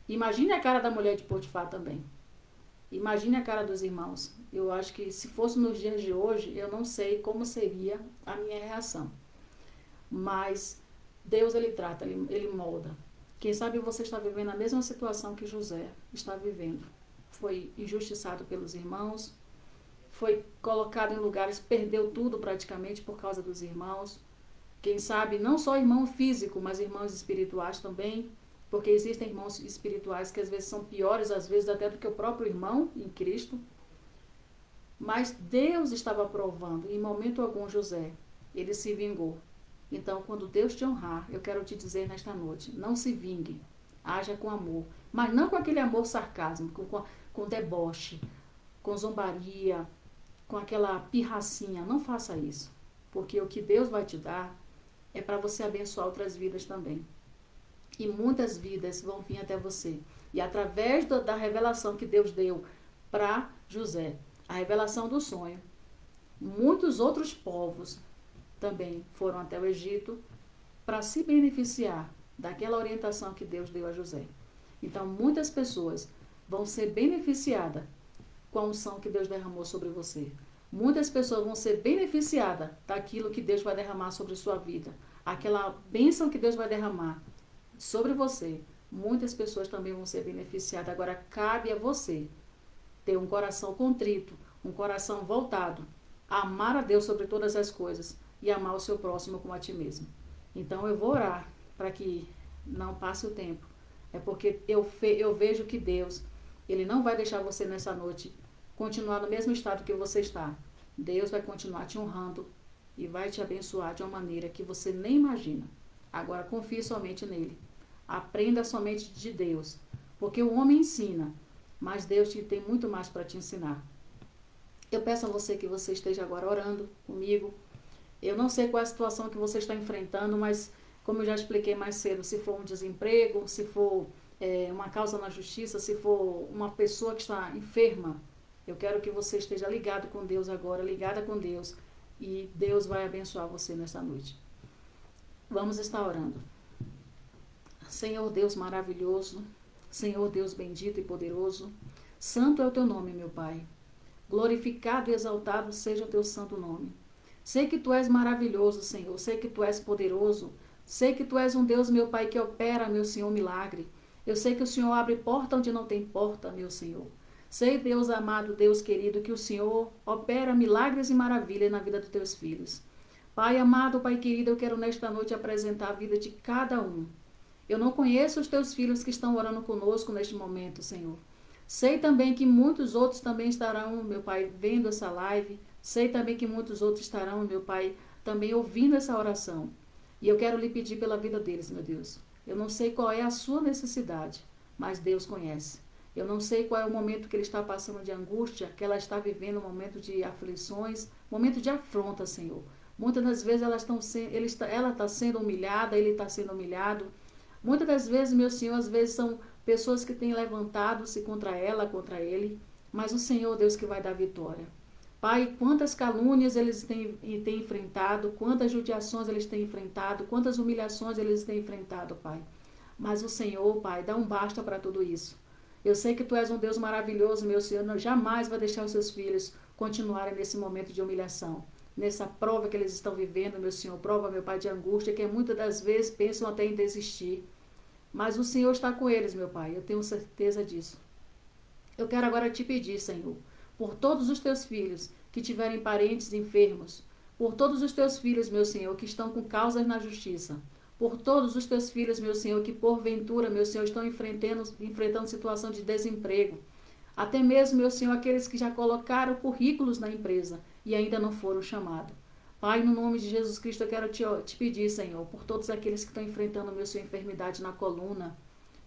Imagine a cara da mulher de Potifar também. Imagine a cara dos irmãos. Eu acho que se fosse nos dias de hoje, eu não sei como seria a minha reação. Mas Deus, Ele trata, Ele molda. Quem sabe você está vivendo a mesma situação que José está vivendo. Foi injustiçado pelos irmãos, foi colocado em lugares, perdeu tudo praticamente por causa dos irmãos. Quem sabe, não só irmão físico, mas irmãos espirituais também, porque existem irmãos espirituais que às vezes são piores, às vezes até do que o próprio irmão em Cristo. Mas Deus estava provando, em momento algum, José, ele se vingou. Então, quando Deus te honrar, eu quero te dizer nesta noite, não se vingue, haja com amor, mas não com aquele amor sarcásmico, com deboche, com zombaria, com aquela pirracinha. Não faça isso, porque o que Deus vai te dar é para você abençoar outras vidas também. E muitas vidas vão vir até você. E através da revelação que Deus deu para José, a revelação do sonho, muitos outros povos também foram até o Egito para se beneficiar daquela orientação que Deus deu a José. Então, muitas pessoas vão ser beneficiadas com a unção que Deus derramou sobre você. Muitas pessoas vão ser beneficiadas daquilo que Deus vai derramar sobre sua vida. Aquela bênção que Deus vai derramar sobre você. Muitas pessoas também vão ser beneficiadas. Agora, cabe a você ter um coração contrito, um coração voltado a amar a Deus sobre todas as coisas e amar o seu próximo como a ti mesmo. Então, eu vou orar para que não passe o tempo. É porque eu vejo que Deus, Ele não vai deixar você nessa noite continuar no mesmo estado que você está. Deus vai continuar te honrando e vai te abençoar de uma maneira que você nem imagina. Agora, confie somente nele. Aprenda somente de Deus. Porque o homem ensina, mas Deus tem muito mais para te ensinar. Eu peço a você que você esteja agora orando comigo. Eu não sei qual é a situação que você está enfrentando, mas como eu já expliquei mais cedo, se for um desemprego, se for uma causa na justiça, se for uma pessoa que está enferma, eu quero que você esteja ligado com Deus agora, ligada com Deus, e Deus vai abençoar você nessa noite. Vamos estar orando. Senhor Deus maravilhoso, Senhor Deus bendito e poderoso, santo é o teu nome, meu Pai. Glorificado e exaltado seja o teu santo nome. Sei que tu és maravilhoso, Senhor, sei que tu és poderoso, sei que tu és um Deus, meu Pai, que opera, meu Senhor, milagre. Eu sei que o Senhor abre porta onde não tem porta, meu Senhor. Sei, Deus amado, Deus querido, que o Senhor opera milagres e maravilhas na vida dos teus filhos. Pai amado, Pai querido, eu quero nesta noite apresentar a vida de cada um. Eu não conheço os teus filhos que estão orando conosco neste momento, Senhor. Sei também que muitos outros também estarão, meu Pai, vendo essa live. Sei também que muitos outros estarão, meu Pai, também ouvindo essa oração. E eu quero lhe pedir pela vida deles, meu Deus. Eu não sei qual é a sua necessidade, mas Deus conhece. Eu não sei qual é o momento que ele está passando de angústia, que ela está vivendo um momento de aflições, momento de afronta, Senhor. Muitas das vezes ela está sendo humilhada, ele está sendo humilhado. Muitas das vezes, meu Senhor, às vezes são pessoas que têm levantado-se contra ela, contra ele, mas o Senhor, Deus, que vai dar vitória. Pai, quantas calúnias eles têm enfrentado, quantas judiações eles têm enfrentado, quantas humilhações eles têm enfrentado, Pai. Mas o Senhor, Pai, dá um basta para tudo isso. Eu sei que Tu és um Deus maravilhoso, meu Senhor, jamais vai deixar os seus filhos continuarem nesse momento de humilhação, nessa prova que eles estão vivendo, meu Senhor, prova, meu Pai, de angústia, que muitas das vezes pensam até em desistir. Mas o Senhor está com eles, meu Pai, eu tenho certeza disso. Eu quero agora te pedir, Senhor, por todos os Teus filhos que tiverem parentes enfermos, por todos os Teus filhos, meu Senhor, que estão com causas na justiça, por todos os Teus filhos, meu Senhor, que porventura, meu Senhor, estão enfrentando situação de desemprego, até mesmo, meu Senhor, aqueles que já colocaram currículos na empresa e ainda não foram chamados. Pai, no nome de Jesus Cristo, eu quero te pedir, Senhor, por todos aqueles que estão enfrentando, meu Senhor, enfermidade na coluna.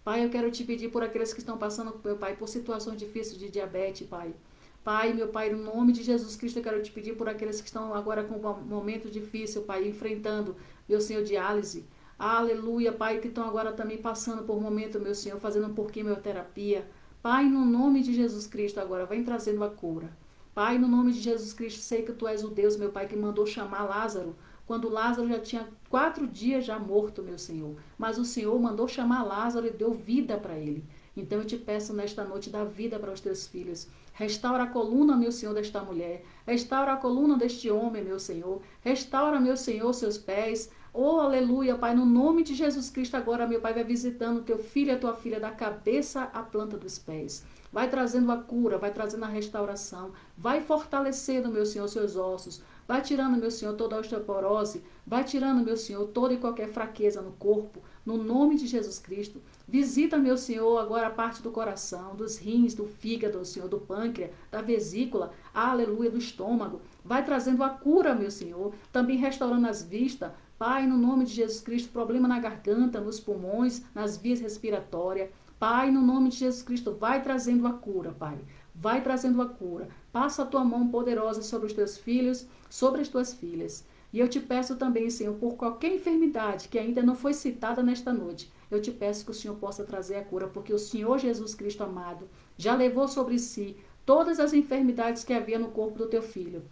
Pai, eu quero te pedir por aqueles que estão passando, meu Pai, por situações difíceis de diabetes, Pai. Pai, meu Pai, no nome de Jesus Cristo, eu quero te pedir por aqueles que estão agora com um momento difícil, Pai, enfrentando, meu Senhor, diálise. Aleluia, Pai, que estão agora também passando por um momento, meu Senhor, fazendo por quimioterapia. Pai, no nome de Jesus Cristo, agora, vem trazendo a cura. Pai, no nome de Jesus Cristo, sei que Tu és o Deus, meu Pai, que mandou chamar Lázaro, quando Lázaro já tinha 4 dias já morto, meu Senhor. Mas o Senhor mandou chamar Lázaro e deu vida para ele. Então eu te peço nesta noite, dá vida para os Teus filhos. Restaura a coluna, meu Senhor, desta mulher. Restaura a coluna deste homem, meu Senhor. Restaura, meu Senhor, seus pés. Oh, aleluia, Pai, no nome de Jesus Cristo agora, meu Pai, vai visitando teu filho e a tua filha da cabeça à planta dos pés. Vai trazendo a cura, vai trazendo a restauração, vai fortalecendo, meu Senhor, seus ossos, vai tirando, meu Senhor, toda a osteoporose, vai tirando, meu Senhor, toda e qualquer fraqueza no corpo, no nome de Jesus Cristo. Visita, meu Senhor, agora a parte do coração, dos rins, do fígado, Senhor, do pâncreas, da vesícula, aleluia, do estômago. Vai trazendo a cura, meu Senhor, também restaurando as vistas. Pai, no nome de Jesus Cristo, problema na garganta, nos pulmões, nas vias respiratórias. Pai, no nome de Jesus Cristo, vai trazendo a cura, Pai. Vai trazendo a cura. Passa a Tua mão poderosa sobre os Teus filhos, sobre as Tuas filhas. E eu te peço também, Senhor, por qualquer enfermidade que ainda não foi citada nesta noite, eu te peço que o Senhor possa trazer a cura, porque o Senhor Jesus Cristo amado já levou sobre si todas as enfermidades que havia no corpo do teu filho.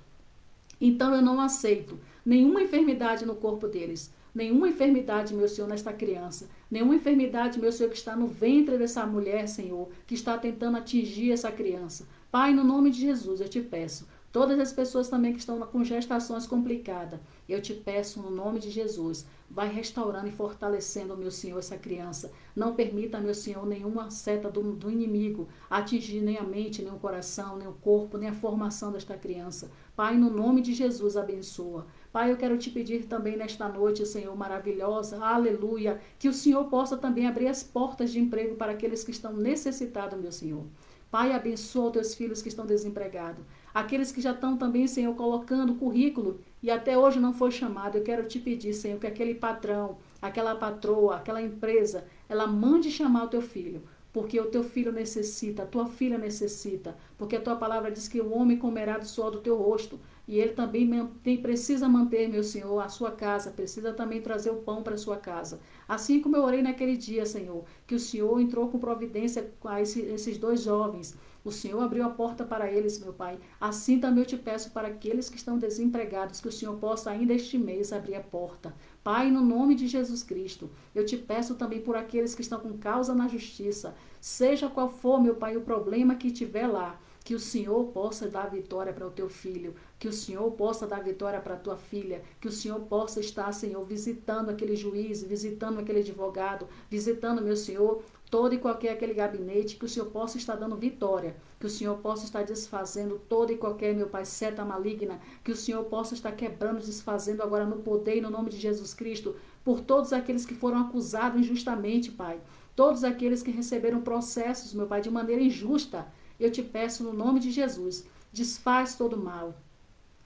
Então eu não aceito nenhuma enfermidade no corpo deles. Nenhuma enfermidade, meu Senhor, nesta criança. Nenhuma enfermidade, meu Senhor, que está no ventre dessa mulher, Senhor, que está tentando atingir essa criança. Pai, no nome de Jesus, eu te peço. Todas as pessoas também que estão com gestações complicadas, eu te peço no nome de Jesus, vai restaurando e fortalecendo, meu Senhor, essa criança. Não permita, meu Senhor, nenhuma seta do inimigo atingir nem a mente, nem o coração, nem o corpo, nem a formação desta criança. Pai, no nome de Jesus, abençoa. Pai, eu quero te pedir também nesta noite, Senhor, maravilhosa, aleluia, que o Senhor possa também abrir as portas de emprego para aqueles que estão necessitados, meu Senhor. Pai, abençoa os teus filhos que estão desempregados. Aqueles que já estão também, Senhor, colocando currículo e até hoje não foi chamado. Eu quero te pedir, Senhor, que aquele patrão, aquela patroa, aquela empresa, ela mande chamar o teu filho. Porque o teu filho necessita, a tua filha necessita. Porque a tua palavra diz que o homem comerá do suor do teu rosto. E ele também precisa manter, meu Senhor, a sua casa. Precisa também trazer o pão para a sua casa. Assim como eu orei naquele dia, Senhor, que o Senhor entrou com providência a esses dois jovens. O Senhor abriu a porta para eles, meu Pai. Assim também eu te peço para aqueles que estão desempregados, que o Senhor possa ainda este mês abrir a porta. Pai, no nome de Jesus Cristo, eu te peço também por aqueles que estão com causa na justiça. Seja qual for, meu Pai, o problema que tiver lá, que o Senhor possa dar vitória para o teu filho, que o Senhor possa dar vitória para a tua filha, que o Senhor possa estar, Senhor, visitando aquele juiz, visitando aquele advogado, visitando, meu Senhor, todo e qualquer aquele gabinete, que o Senhor possa estar dando vitória, que o Senhor possa estar desfazendo toda e qualquer, meu Pai, seta maligna, que o Senhor possa estar quebrando, desfazendo agora no poder e no nome de Jesus Cristo, por todos aqueles que foram acusados injustamente, Pai, todos aqueles que receberam processos, meu Pai, de maneira injusta. Eu te peço no nome de Jesus, desfaz todo o mal.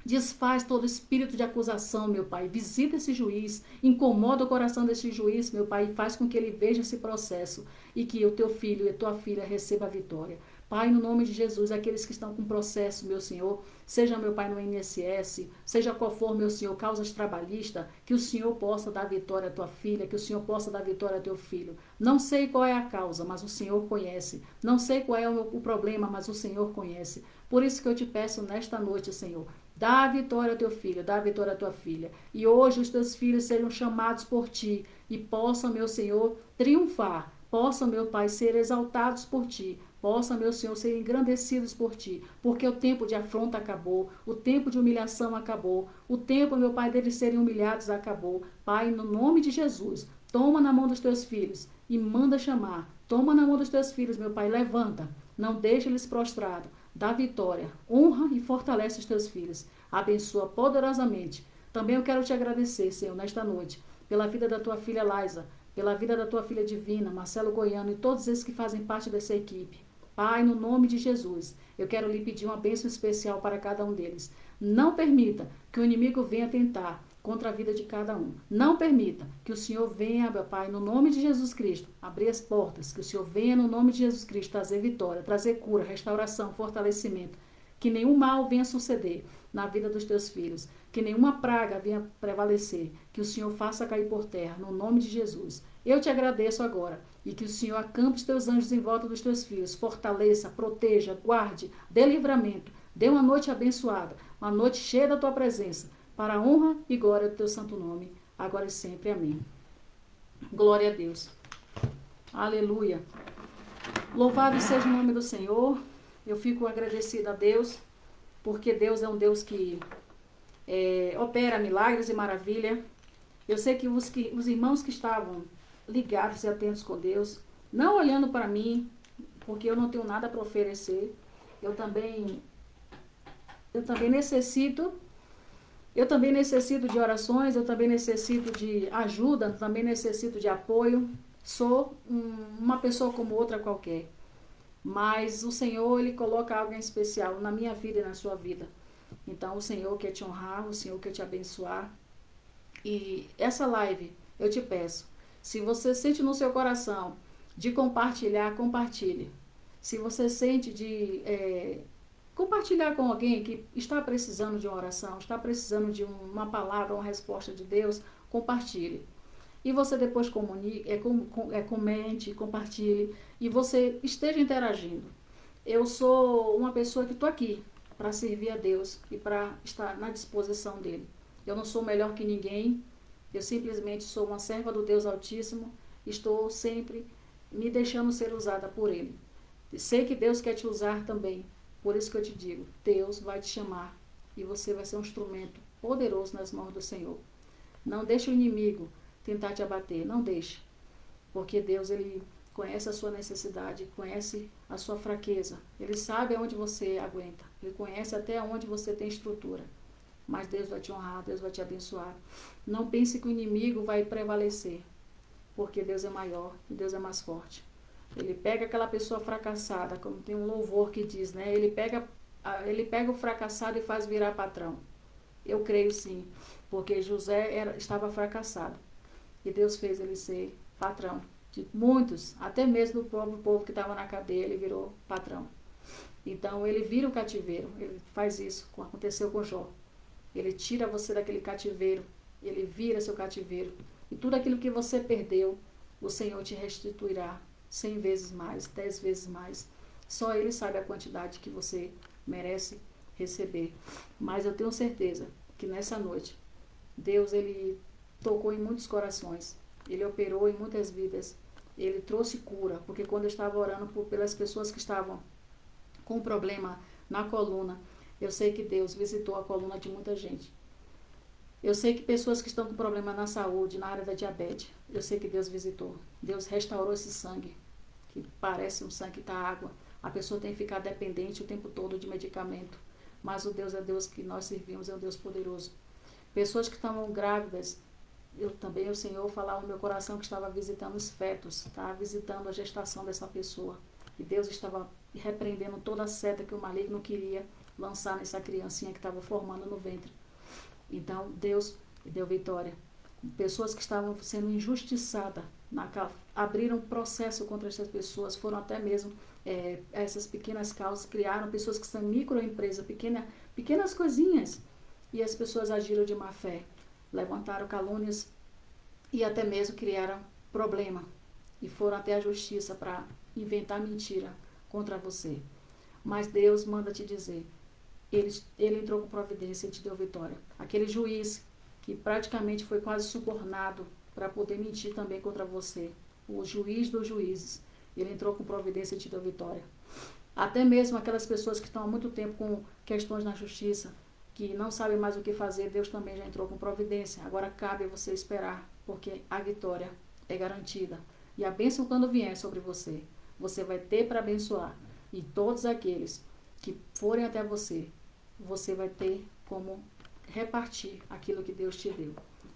Desfaz todo espírito de acusação, meu Pai. Visita esse juiz, incomoda o coração desse juiz, meu Pai, e faz com que ele veja esse processo e que o teu filho e a tua filha receba a vitória. Pai, no nome de Jesus, aqueles que estão com processo, meu Senhor, seja, meu Pai, no INSS, seja qual for, meu Senhor, causas trabalhistas, que o Senhor possa dar vitória à tua filha, que o Senhor possa dar vitória ao teu filho. Não sei qual é a causa, mas o Senhor conhece. Não sei qual é o problema, mas o Senhor conhece. Por isso que eu te peço nesta noite, Senhor, dá a vitória ao teu filho, dá a vitória à tua filha. E hoje os teus filhos sejam chamados por ti e possam, meu Senhor, triunfar. Possam, meu Pai, ser exaltados por ti. Possam, meu Senhor, ser engrandecidos por ti. Porque o tempo de afronta acabou. O tempo de humilhação acabou. O tempo, meu Pai, deles serem humilhados acabou. Pai, no nome de Jesus, toma na mão dos teus filhos e manda chamar. Toma na mão dos teus filhos, meu Pai, levanta. Não deixe eles prostrados. Dá vitória. Honra e fortalece os teus filhos. Abençoa poderosamente. Também eu quero te agradecer, Senhor, nesta noite, pela vida da tua filha Laisa, pela vida da tua filha Divina, Marcelo Goiano e todos esses que fazem parte dessa equipe. Pai, no nome de Jesus, eu quero lhe pedir uma bênção especial para cada um deles. Não permita que o inimigo venha tentar contra a vida de cada um. Não permita que o Senhor venha, meu Pai, no nome de Jesus Cristo, abrir as portas, que o Senhor venha no nome de Jesus Cristo trazer vitória, trazer cura, restauração, fortalecimento. Que nenhum mal venha suceder na vida dos teus filhos, que nenhuma praga venha prevalecer, que o Senhor faça cair por terra, no nome de Jesus. Eu te agradeço agora e que o Senhor acampe os teus anjos em volta dos teus filhos, fortaleça, proteja, guarde, dê livramento, dê uma noite abençoada, uma noite cheia da tua presença, para a honra e glória do teu santo nome, agora e sempre. Amém. Glória a Deus. Aleluia. Louvado seja o nome do Senhor. Eu fico agradecida a Deus, porque Deus é um Deus que opera milagres e maravilha. Eu sei que os irmãos que estavam ligados e atentos com Deus, não olhando para mim, porque eu não tenho nada para oferecer, eu também necessito de orações, eu também necessito de ajuda, também necessito de apoio. Sou uma pessoa como outra qualquer. Mas o Senhor, Ele coloca algo em especial na minha vida e na sua vida. Então, o Senhor quer te honrar, o Senhor quer te abençoar. E essa live, eu te peço, se você sente no seu coração de compartilhar, compartilhe. Se você sente de compartilhar com alguém que está precisando de uma oração, está precisando de uma palavra, uma resposta de Deus, compartilhe. E você depois comente, compartilhe e você esteja interagindo. Eu sou uma pessoa que estou aqui para servir a Deus e para estar na disposição dele. Eu não sou melhor que ninguém, eu simplesmente sou uma serva do Deus Altíssimo, estou sempre me deixando ser usada por ele. E sei que Deus quer te usar também, por isso que eu te digo, Deus vai te chamar e você vai ser um instrumento poderoso nas mãos do Senhor. Não deixe o inimigo tentar te abater, não deixe, porque Deus, ele conhece a sua necessidade, conhece a sua fraqueza, ele sabe aonde você aguenta, ele conhece até onde você tem estrutura, mas Deus vai te honrar, Deus vai te abençoar. Não pense que o inimigo vai prevalecer, porque Deus é maior e Deus é mais forte. Ele pega aquela pessoa fracassada, como tem um louvor que diz, né? Ele pega o fracassado e faz virar patrão. Eu creio sim, porque José estava fracassado. E Deus fez ele ser patrão de muitos, até mesmo do próprio povo que estava na cadeia, ele virou patrão. Então, ele vira o cativeiro, ele faz isso, como aconteceu com Jó. Ele tira você daquele cativeiro, ele vira seu cativeiro. E tudo aquilo que você perdeu, o Senhor te restituirá 100 vezes mais, 10 vezes mais. Só Ele sabe a quantidade que você merece receber. Mas eu tenho certeza que nessa noite, Deus, ele tocou em muitos corações, ele operou em muitas vidas, ele trouxe cura, porque quando eu estava orando pelas pessoas que estavam com problema na coluna, eu sei que Deus visitou a coluna de muita gente. Eu sei que pessoas que estão com problema na saúde, na área da diabetes, eu sei que Deus visitou. Deus restaurou esse sangue, que parece um sangue da água. A pessoa tem que ficar dependente o tempo todo de medicamento. Mas o Deus é Deus que nós servimos, é um Deus poderoso. Pessoas que estavam grávidas, eu também, o Senhor falava no meu coração que estava visitando os fetos, estava visitando a gestação dessa pessoa. E Deus estava repreendendo toda a seta que o maligno queria lançar nessa criancinha que estava formando no ventre. Então, Deus deu vitória. Pessoas que estavam sendo injustiçadas, abriram processo contra essas pessoas, foram até mesmo essas pequenas causas, criaram pessoas que são microempresas, pequenas coisinhas, e as pessoas agiram de má fé, levantaram calúnias e até mesmo criaram problema, e foram até a justiça para inventar mentira contra você. Mas Deus manda te dizer, ele entrou com providência e te deu vitória. Aquele juiz que praticamente foi quase subornado para poder mentir também contra você, o juiz dos juízes, ele entrou com providência e te deu vitória. Até mesmo aquelas pessoas que estão há muito tempo com questões na justiça, que não sabem mais o que fazer, Deus também já entrou com providência. Agora cabe a você esperar, porque a vitória é garantida. E a bênção, quando vier sobre você, você vai ter para abençoar. E todos aqueles que forem até você, você vai ter como repartir aquilo que Deus te deu.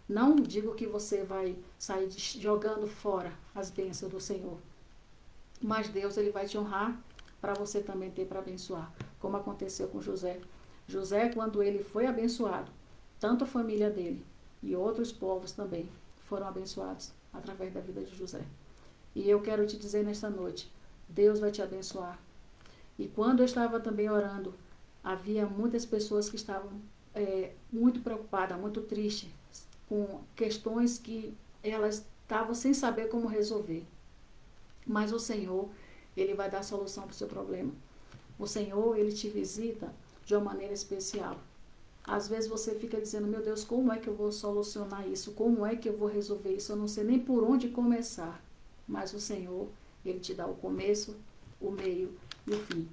Não digo que você vai sair jogando fora as bênçãos do Senhor, mas Deus, ele vai te honrar para você também ter para abençoar, como aconteceu com José. José, quando ele foi abençoado, tanto a família dele e outros povos também foram abençoados através da vida de José. E eu quero te dizer nesta noite, Deus vai te abençoar. E quando eu estava também orando, havia muitas pessoas que estavam muito preocupadas, muito tristes, com questões que elas estavam sem saber como resolver. Mas o Senhor, ele vai dar solução para o seu problema. O Senhor, ele te visita de uma maneira especial. Às vezes você fica dizendo, meu Deus, como é que eu vou solucionar isso? Como é que eu vou resolver isso? Eu não sei nem por onde começar. Mas o Senhor, ele te dá o começo, o meio e o fim.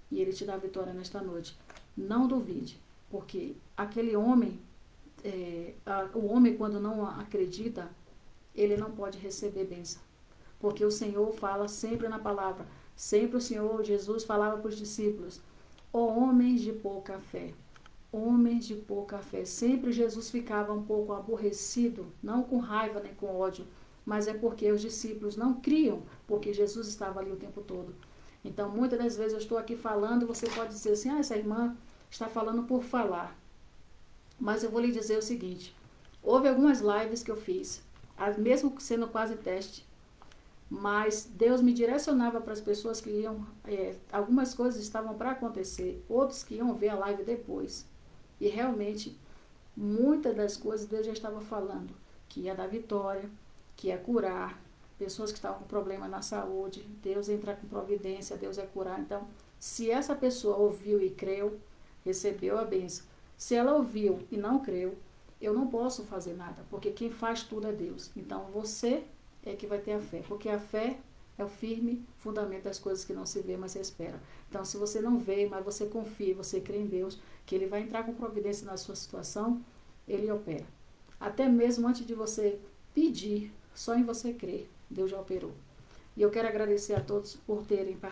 E ele te dá a vitória nesta noite. Não duvide, porque aquele homem, o homem quando não acredita, ele não pode receber bênção. Porque o Senhor fala sempre na palavra. Sempre o Senhor, Jesus, falava para os discípulos, ó homens de pouca fé. Homens de pouca fé. Sempre Jesus ficava um pouco aborrecido, não com raiva nem com ódio, mas é porque os discípulos não criam, porque Jesus estava ali o tempo todo. Então, muitas das vezes eu estou aqui falando, você pode dizer assim, essa irmã está falando por falar. Mas eu vou lhe dizer o seguinte, houve algumas lives que eu fiz, mesmo sendo quase teste, Mas Deus me direcionava para as pessoas que iam, algumas coisas estavam para acontecer, outros que iam ver a live depois. E realmente, muitas das coisas Deus já estava falando, que ia dar vitória, que ia curar, pessoas que estavam com problema na saúde, Deus entra com providência, Deus é curar. Então, se essa pessoa ouviu e creu, recebeu a bênção. Se ela ouviu e não creu, eu não posso fazer nada, porque quem faz tudo é Deus. Então, você é que vai ter a fé, porque a fé é o firme fundamento das coisas que não se vê, mas se espera. Então, se você não vê, mas você confia, você crê em Deus, que Ele vai entrar com providência na sua situação, Ele opera. Até mesmo antes de você pedir, só em você crer, Deus já operou. E eu quero agradecer a todos por terem participado.